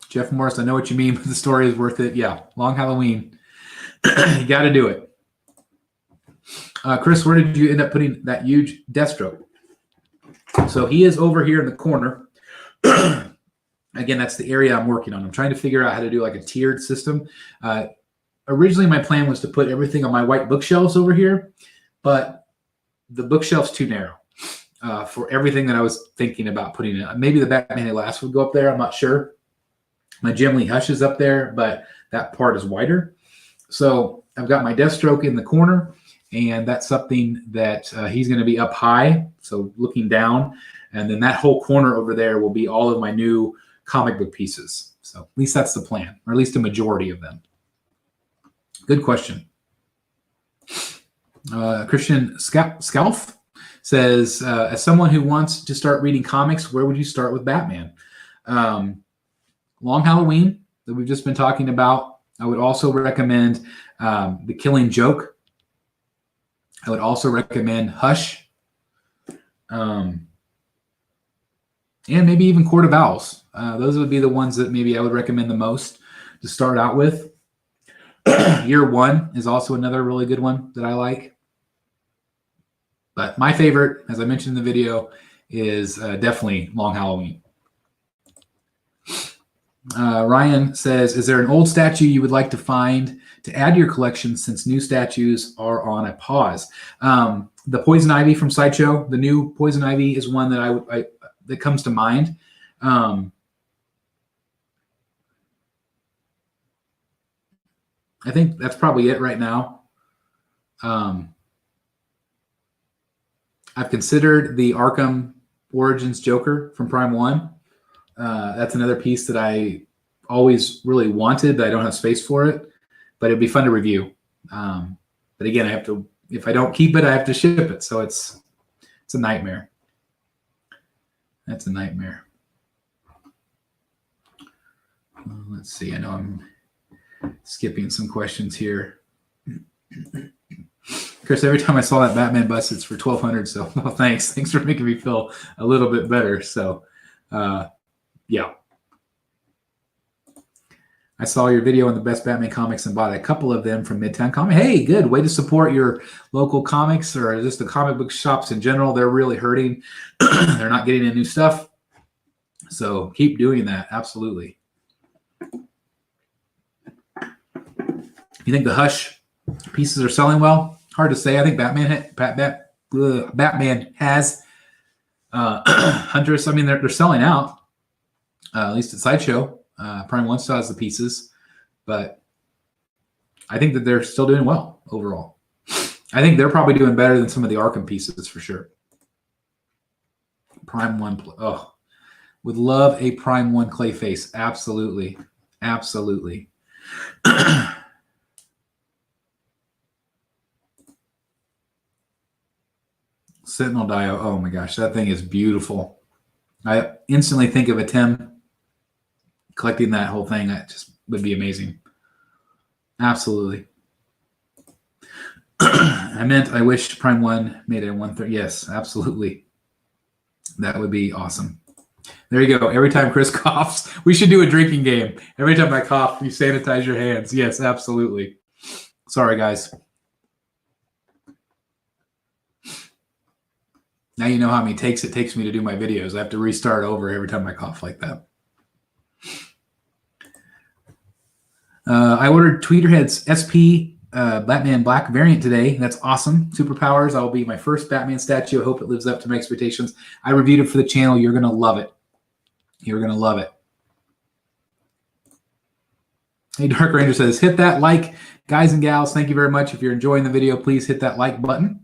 Jeff Morris, I know what you mean, but the story is worth it. Yeah, Long Halloween. You got to do it. Chris, where did you end up putting that huge Deathstroke? So he is over here in the corner. Again, that's the area I'm working on. I'm trying to figure out how to do like a tiered system. Originally, my plan was to put everything on my white bookshelves over here, but the bookshelf's too narrow for everything that I was thinking about putting in. Maybe the Batman Glass would go up there. I'm not sure. My Jim Lee Hush is up there, but that part is wider. So I've got my Deathstroke in the corner, and that's something that he's going to be up high, so looking down, and then that whole corner over there will be all of my new comic book pieces. So at least that's the plan, or at least a majority of them. Good question. Christian Scalf says, as someone who wants to start reading comics, where would you start with Batman? Long Halloween that we've just been talking about. I would also recommend The Killing Joke. I would also recommend Hush. And maybe even Court of Owls. Those would be the ones that maybe I would recommend the most to start out with. Year One is also another really good one that I like. But my favorite, as I mentioned in the video, is definitely Long Halloween. Ryan says, is there an old statue you would like to find to add to your collection since new statues are on a pause? The Poison Ivy from Sideshow, the new Poison Ivy is one that that comes to mind. I think that's probably it right now. I've considered the Arkham Origins Joker from Prime 1. That's another piece that I always really wanted, but I don't have space for it. But it'd be fun to review. But again, I have to, if I don't keep it, I have to ship it. So it's a nightmare. That's a nightmare. Let's see. I know I'm skipping some questions here. Chris, every time I saw that Batman bus, it's for $1,200. So thanks. Thanks for making me feel a little bit better. So yeah. I saw your video on the best Batman comics and bought a couple of them from Midtown Comic. Hey, good way to support your local comics or just the comic book shops in general. They're really hurting. They're not getting any new stuff. So keep doing that. Absolutely. You think the Hush pieces are selling well? Hard to say. I think Batman has Huntress. I mean, they're selling out. At least at Sideshow. Prime 1 still has the pieces, but I think that they're still doing well overall. I think they're probably doing better than some of the Arkham pieces for sure. Prime 1, oh, would love a Prime 1 Clayface. Absolutely. Absolutely. Sentinel Dio. Oh my gosh, that thing is beautiful. I instantly think of a Tim. Collecting that whole thing, that just would be amazing. Absolutely. I wish Prime 1 made a 130. Yes, absolutely. That would be awesome. There you go. Every time Chris coughs, we should do a drinking game. Every time I cough, you sanitize your hands. Yes, absolutely. Sorry, guys. Now you know how many takes it takes me to do my videos. I have to restart over every time I cough like that. I ordered Tweeterhead's SP Batman Black variant today. That's awesome. Superpowers. I'll be my first Batman statue. I hope it lives up to my expectations. I reviewed it for the channel. You're going to love it. You're going to love it. Hey, Dark Ranger says, hit that like. Guys and gals, thank you very much. If you're enjoying the video, please hit that like button.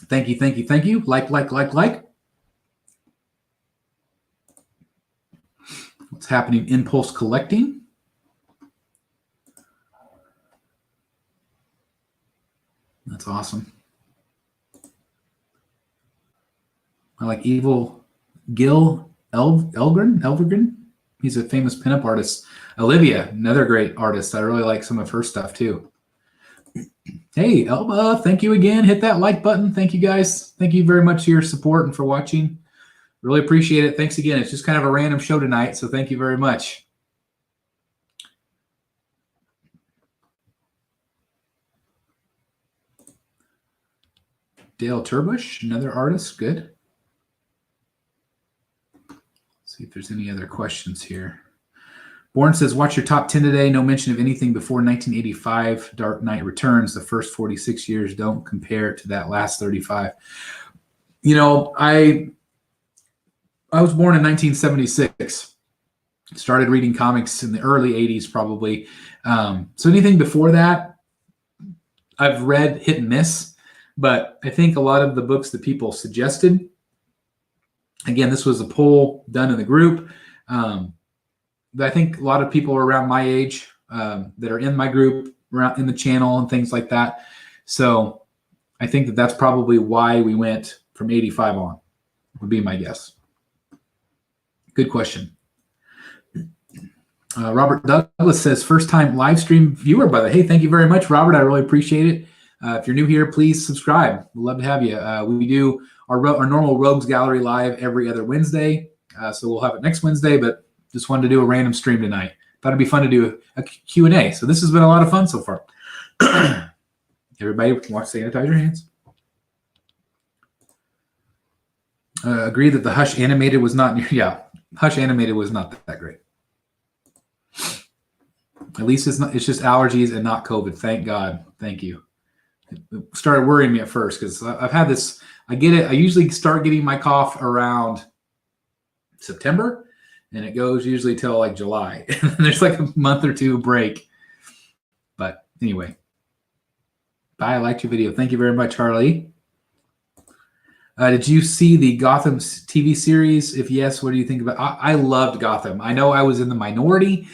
Thank you, thank you, thank you. Like. What's happening? Impulse collecting. That's awesome. I like Evil Gil Elvergren. He's a famous pinup artist. Olivia, another great artist. I really like some of her stuff too. Hey, Elba, thank you again. Hit that like button. Thank you, guys. Thank you very much for your support and for watching. Really appreciate it. Thanks again. It's just kind of a random show tonight, so thank you very much. Dale Turbush, another artist. Good. Let's see if there's any other questions here. Bourne says, watch your top 10 today. No mention of anything before 1985. Dark Knight Returns. The first 46 years don't compare to that last 35. You know, I was born in 1976. Started reading comics in the early 80s probably. So anything before that, I've read hit and miss, but I think a lot of the books that people suggested, again, this was a poll done in the group. I think a lot of people are around my age that are in my group, around in the channel and things like that. So I think that that's probably why we went from 85 on, would be my guess. Good question. Robert Douglas says, first time live stream viewer, by the way. Hey, thank you very much, Robert. I really appreciate it. If you're new here, please subscribe. We'd love to have you. We do our normal Rogues Gallery live every other Wednesday. So we'll have it next Wednesday, but just wanted to do a random stream tonight. Thought it'd be fun to do a Q&A. So this has been a lot of fun so far. Everybody wants to sanitize your hands. Agree that the Hush animated was not near. Yeah, Hush animated was not that great. At least it's just allergies and not COVID. Thank God. Thank you. It started worrying me at first because I've had this. I get it. I usually start getting my cough around September, and it goes usually till like July. And there's like a month or two break. But anyway, bye. I liked your video. Thank you very much, Harley. Did you see the Gotham TV series? If yes, what do you think about? I loved Gotham. I know I was in the minority.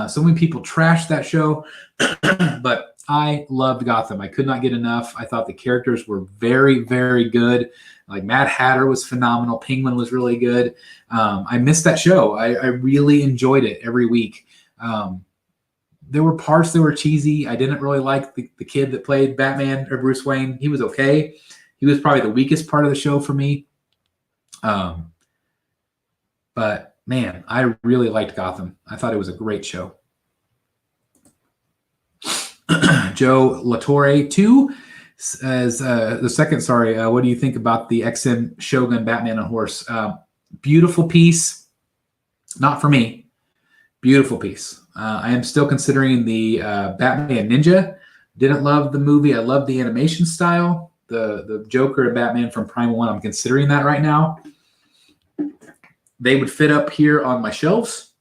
So many people trashed that show, but I loved Gotham. I could not get enough. I thought the characters were very, very good. Like Mad Hatter was phenomenal. Penguin was really good. I missed that show. I really enjoyed it every week. There were parts that were cheesy. I didn't really like the kid that played Batman or Bruce Wayne. He was okay. He was probably the weakest part of the show for me. But man, I really liked Gotham. I thought it was a great show. Joe Latore 2 as the second. Sorry, what do you think about the XM Shogun Batman on horse? Beautiful piece. Not for me. Beautiful piece. I am still considering the Batman Ninja. Didn't love the movie. I love the animation style. The Joker and Batman from Primal 1. I'm considering that right now. They would fit up here on my shelves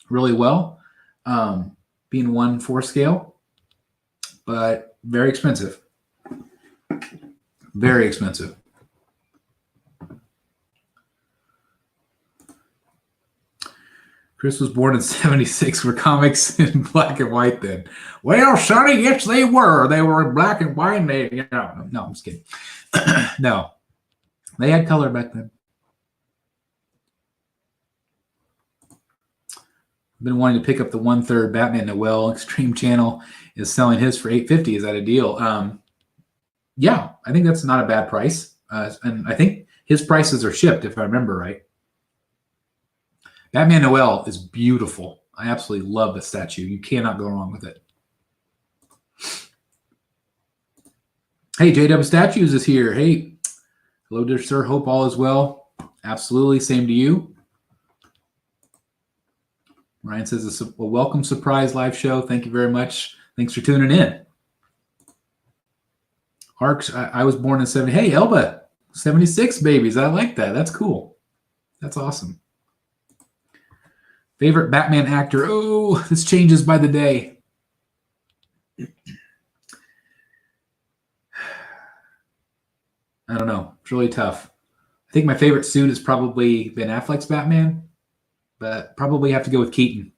really well, being 1/4 scale, but very expensive. Very expensive. Chris was born in 76. Were comics in black and white then? Well, Sonny, yes, they were. They were in black and white. And they, no, I'm just kidding. No, they had color back then. I've been wanting to pick up the 1/3 Batman Noel. Extreme Channel is selling his for $8.50. Is that a deal? Yeah, I think that's not a bad price. And I think his prices are shipped, if I remember right. Batman Noel is beautiful. I absolutely love the statue. You cannot go wrong with it. Hey, JW Statues is here. Hey, hello, dear sir. Hope all is well. Absolutely. Same to you. Ryan says it's a welcome surprise live show. Thank you very much. Thanks for tuning in. Arcs, I was born in 70. Hey, Elba, 76 babies. I like that. That's cool. That's awesome. Favorite Batman actor? Oh, this changes by the day. I don't know. It's really tough. I think my favorite suit is probably Ben Affleck's Batman, but probably have to go with Keaton.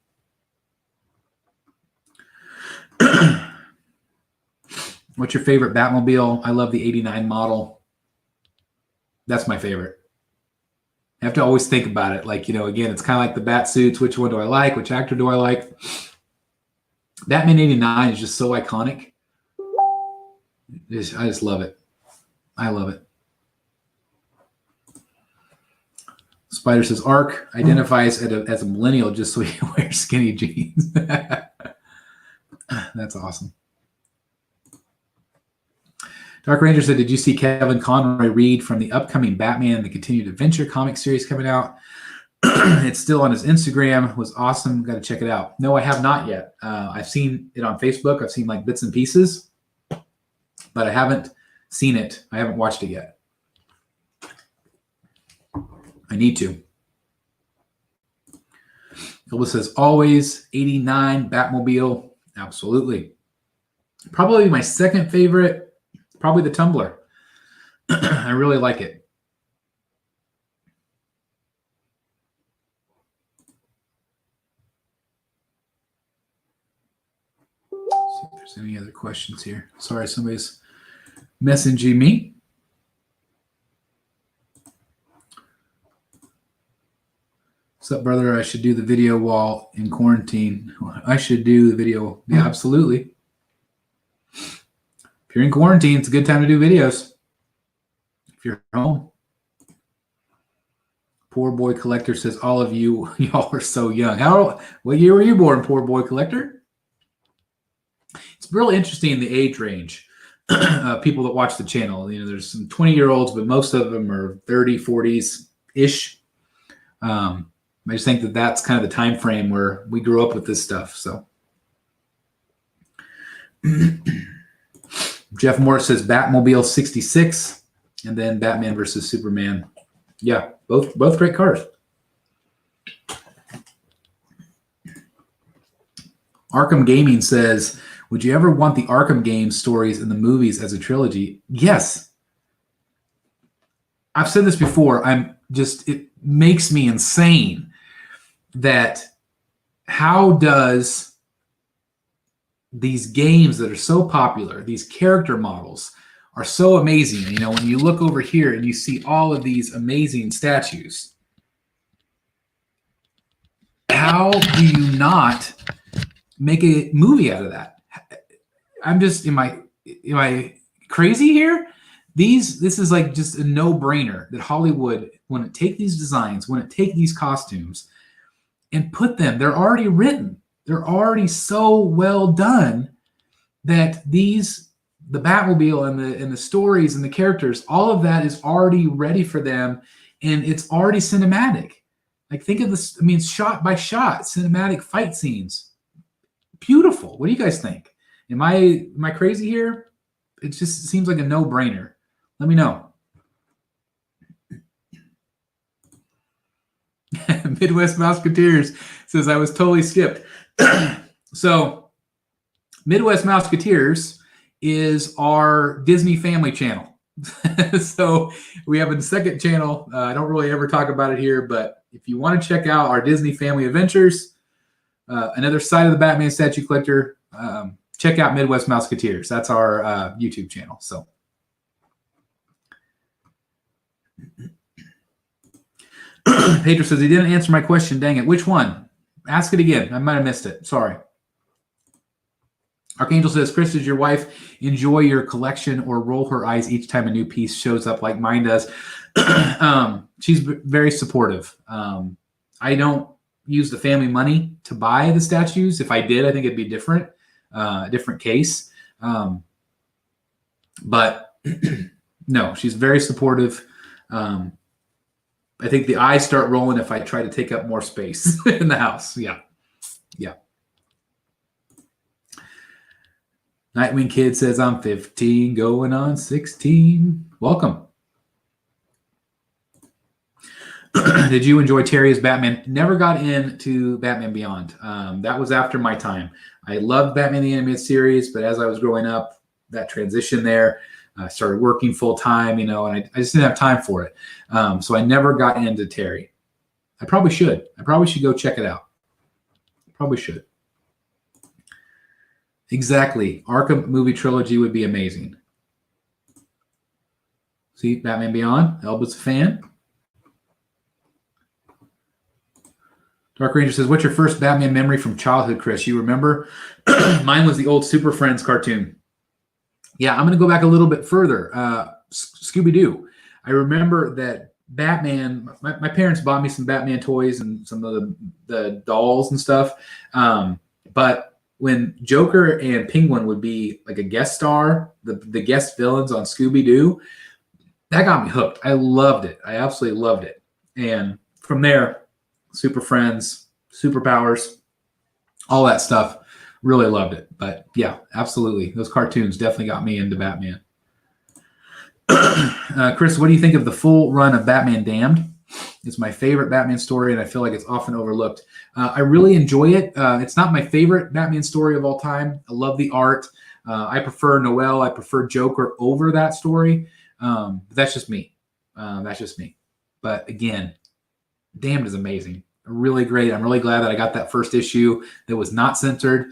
What's your favorite Batmobile? I love the 89 model. That's my favorite. I have to always think about it. Like, again, it's kind of like the bat suits. Which one do I like? Which actor do I like? Batman 89 is just so iconic. I just love it. I love it. Spider says, Ark identifies as a millennial just so he wears skinny jeans. That's awesome. Dark Ranger said, did you see Kevin Conroy read from the upcoming Batman, the Continued Adventure comic series coming out? It's still on his Instagram. It was awesome. Got to check it out. No, I have not yet. I've seen it on Facebook. I've seen like bits and pieces, but I haven't seen it. I haven't watched it yet. I need to. Elba says, always 89 Batmobile. Absolutely. Probably my second favorite, probably the Tumblr. I really like it. Let's see if there's any other questions here. Sorry, somebody's messaging me. What's up, brother? I should do the video while in quarantine. I should do the video. Yeah, absolutely. If you're in quarantine, it's a good time to do videos. If you're home. Poor Boy Collector says, all of you, y'all are so young. What year were you born, Poor Boy Collector? It's really interesting, the age range. People that watch the channel. There's some 20-year-olds, but most of them are 30, 40s-ish. I just think that that's kind of the time frame where we grew up with this stuff. So, Jeff Morris says Batmobile 66, and then Batman versus Superman. Yeah, both great cars. Arkham Gaming says, would you ever want the Arkham games stories in the movies as a trilogy? Yes. I've said this before. It makes me insane that how does these games that are so popular, these character models are so amazing. When you look over here and you see all of these amazing statues, how do you not make a movie out of that? Am I crazy here? This is like just a no-brainer that Hollywood, when it take these designs, when it take these costumes and put them, they're already written. They're already so well done that the Batmobile and the stories and the characters, all of that is already ready for them, and it's already cinematic. Like, think of this, shot by shot, cinematic fight scenes. Beautiful. What do you guys think? Am I crazy here? It just seems like a no-brainer. Let me know. Midwest Mouseketeers says, I was totally skipped. So, Midwest Mouseketeers is our Disney family channel. So, we have a second channel. I don't really ever talk about it here, but if you want to check out our Disney family adventures, another side of the Batman statue collector, check out Midwest Mouseketeers. That's our YouTube channel. So, Pedro says he didn't answer my question. Dang it. Which one? Ask it again. I might have missed it. Sorry. Archangel says, Chris, does your wife enjoy your collection or roll her eyes each time a new piece shows up like mine does? She's very supportive. I don't use the family money to buy the statues. If I did, I think it'd be different, a different case. But no, she's very supportive. I think the eyes start rolling if I try to take up more space in the house. Yeah. Nightwing Kid says, I'm 15, going on 16. Welcome. Did you enjoy Terry as Batman? Never got into Batman Beyond. That was after my time. I loved Batman the Animated Series, but as I was growing up, that transition there, I started working full time, and I just didn't have time for it. So I never got into Terry. I probably should. I probably should go check it out. Probably should. Exactly. Arkham movie trilogy would be amazing. See, Batman Beyond. Elba's a fan. Dark Ranger says, what's your first Batman memory from childhood, Chris? You remember? Mine was the old Super Friends cartoon. Yeah, I'm going to go back a little bit further. Scooby-Doo. I remember that Batman, my parents bought me some Batman toys and some of the dolls and stuff. But when Joker and Penguin would be like a guest star, the guest villains on Scooby-Doo, that got me hooked. I loved it. I absolutely loved it. And from there, Super Friends, Superpowers, all that stuff, really loved it. But yeah, absolutely. Those cartoons definitely got me into Batman. Chris, what do you think of the full run of Batman Damned? It's my favorite Batman story, and I feel like it's often overlooked. I really enjoy it. It's not my favorite Batman story of all time. I love the art. I prefer Noel. I prefer Joker over that story. But that's just me. But again, Damned is amazing. Really great. I'm really glad that I got that first issue that was not censored.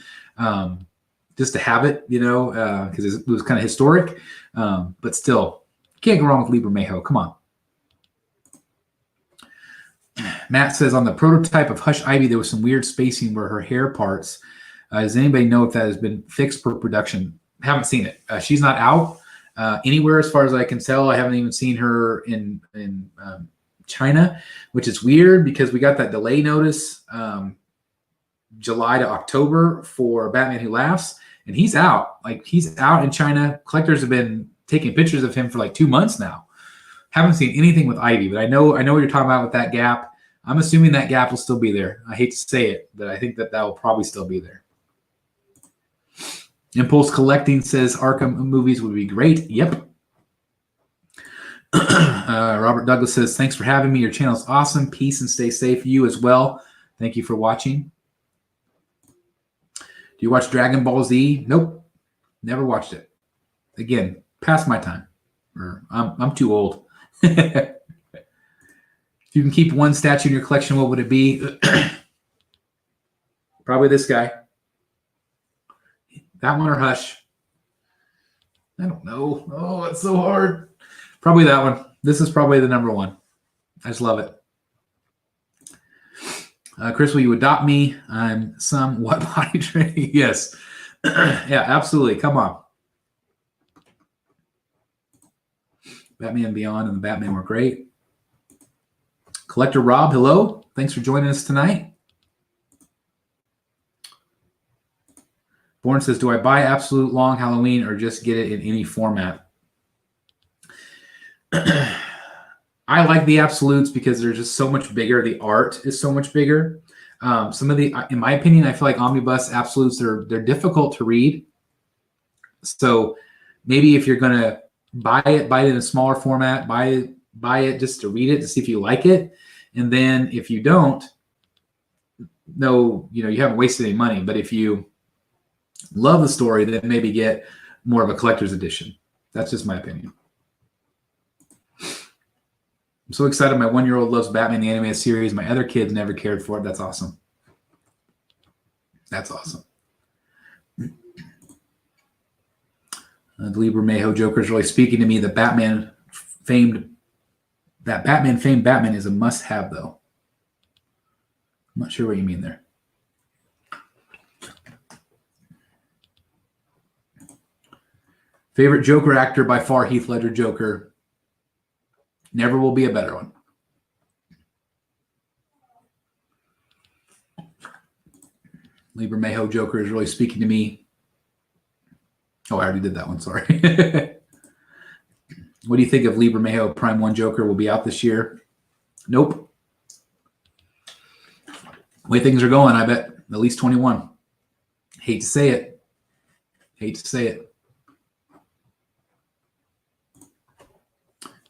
Just to have it, because it was kind of historic. But still, can't go wrong with Liber Mayho. Come on. Matt says, on the prototype of Hush Ivy, there was some weird spacing where her hair parts. Does anybody know if that has been fixed per production? Haven't seen it. She's not out anywhere as far as I can tell. I haven't even seen her in China, which is weird because we got that delay notice July to October for Batman Who Laughs, and he's out. Like, he's out in China. Collectors have been taking pictures of him for like 2 months now. Haven't seen anything with Ivy, but I know what you're talking about with that gap. I'm assuming that gap will still be there. I hate to say it, but I think that will probably still be there. Impulse Collecting says Arkham movies would be great. Yep. Robert Douglas says, thanks for having me. Your channel is awesome. Peace and stay safe. You as well. Thank you for watching. Do you watch Dragon Ball Z? Nope. Never watched it. Again, past my time. I'm too old. If you can keep one statue in your collection, what would it be? Probably this guy. That one or Hush? I don't know. Oh, it's so hard. Probably that one. This is probably the number one. I just love it. Chris, will you adopt me? I'm somewhat body training. Yes. Yeah, absolutely. Come on. Batman Beyond and the Batman were great. Collector Rob, hello. Thanks for joining us tonight. Bourne says, do I buy Absolute Long Halloween or just get it in any format? I like the Absolutes because they're just so much bigger. The art is so much bigger. Some of the, in my opinion, I feel like Omnibus Absolutes, they're difficult to read. So maybe if you're going to buy it in a smaller format, buy it just to read it, to see if you like it. And then if you don't, you haven't wasted any money. But if you love the story, then maybe get more of a collector's edition. That's just my opinion. I'm so excited. My 1-year-old loves Batman the Animated Series. My other kids never cared for it. That's awesome. That's awesome. The Liber Mayho Joker is really speaking to me. The Batman famed Batman is a must-have, though. I'm not sure what you mean there. Favorite Joker actor by far, Heath Ledger Joker. Never will be a better one. Liber Mayho Joker is really speaking to me. Oh, I already did that one. Sorry. What do you think of Liber Mayho Prime 1 Joker will be out this year? Nope. The way things are going, I bet at least 21. Hate to say it.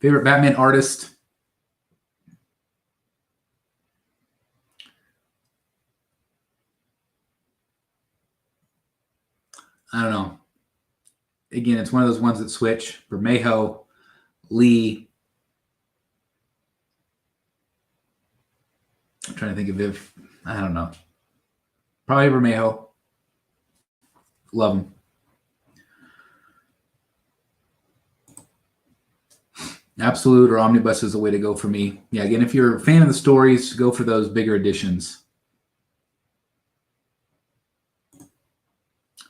Favorite Batman artist? I don't know. Again, it's one of those ones that switch. Bermejo, Lee. I'm trying to think of if, I don't know. Probably Bermejo. Love him. Absolute or Omnibus is the way to go for me. Yeah, again, if you're a fan of the stories, go for those bigger editions.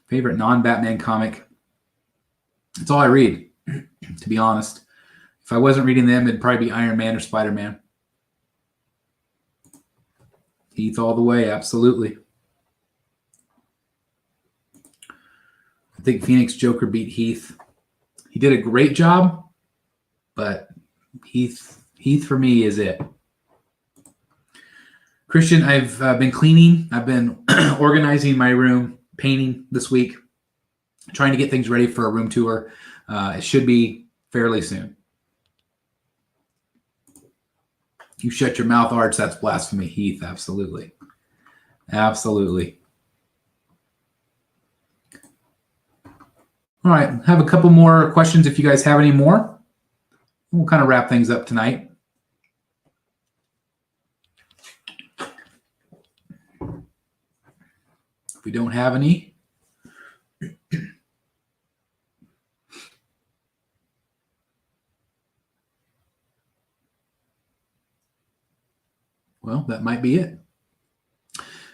Favorite non-Batman comic? It's all I read, to be honest. If I wasn't reading them, it'd probably be Iron Man or Spider-Man. Heath all the way, absolutely. I think Phoenix Joker beat Heath. He did a great job, but Heath for me is it. Christian, I've been cleaning. I've been organizing my room, painting this week, trying to get things ready for a room tour. It should be fairly soon. You shut your mouth, Arch. That's blasphemy, Heath. Absolutely. Absolutely. All right, have a couple more questions if you guys have any more. We'll kind of wrap things up tonight. If we don't have any, well, that might be it.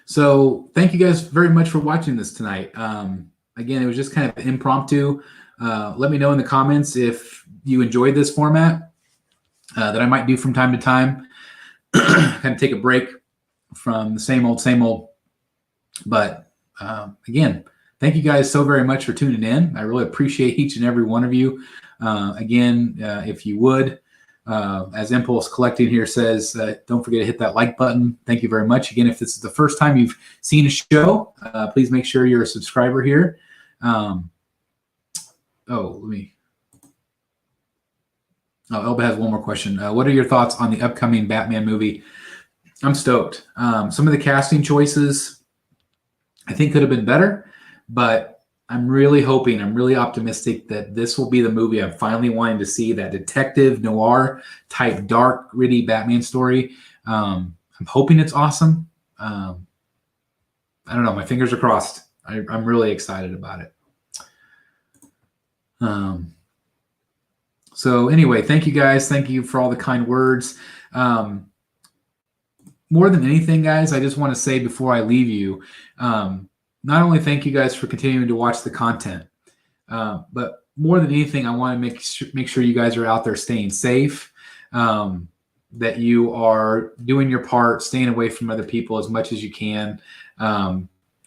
So thank you guys very much for watching this tonight. Again, it was just kind of impromptu. Let me know in the comments if you enjoyed this format that I might do from time to time. Kind of take a break from the same old. But again, thank you guys so very much for tuning in. I really appreciate each and every one of you. Again, if you would, as Impulse Collecting here says, don't forget to hit that like button. Thank you very much. Again, if this is the first time you've seen a show, please make sure you're a subscriber here. Elba has one more question. What are your thoughts on the upcoming Batman movie? I'm stoked. Some of the casting choices I think could have been better, but I'm really hoping, I'm really optimistic that this will be the movie I'm finally wanting to see, that detective noir type dark, gritty Batman story. I'm hoping it's awesome. I don't know. My fingers are crossed. I'm really excited about it. So anyway, thank you guys. Thank you for all the kind words. More than anything, guys, I just want to say before I leave you, not only thank you guys for continuing to watch the content, but more than anything, I want to make sure you guys are out there staying safe, that you are doing your part, staying away from other people as much as you can.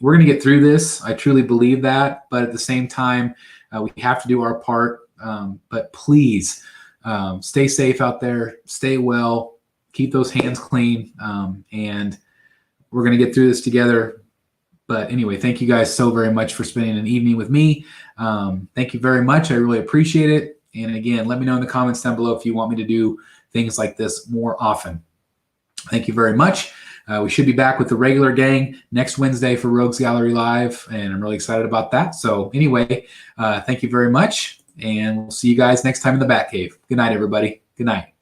We're going to get through this. I truly believe that. But at the same time, we have to do our part. But please stay safe out there. Stay well. Keep those hands clean. And we're going to get through this together. But anyway, thank you guys so very much for spending an evening with me. Thank you very much. I really appreciate it. And again, let me know in the comments down below if you want me to do things like this more often. Thank you very much. We should be back with the regular gang next Wednesday for Rogues Gallery Live, and I'm really excited about that. So anyway, thank you very much, and we'll see you guys next time in the Batcave. Good night, everybody. Good night.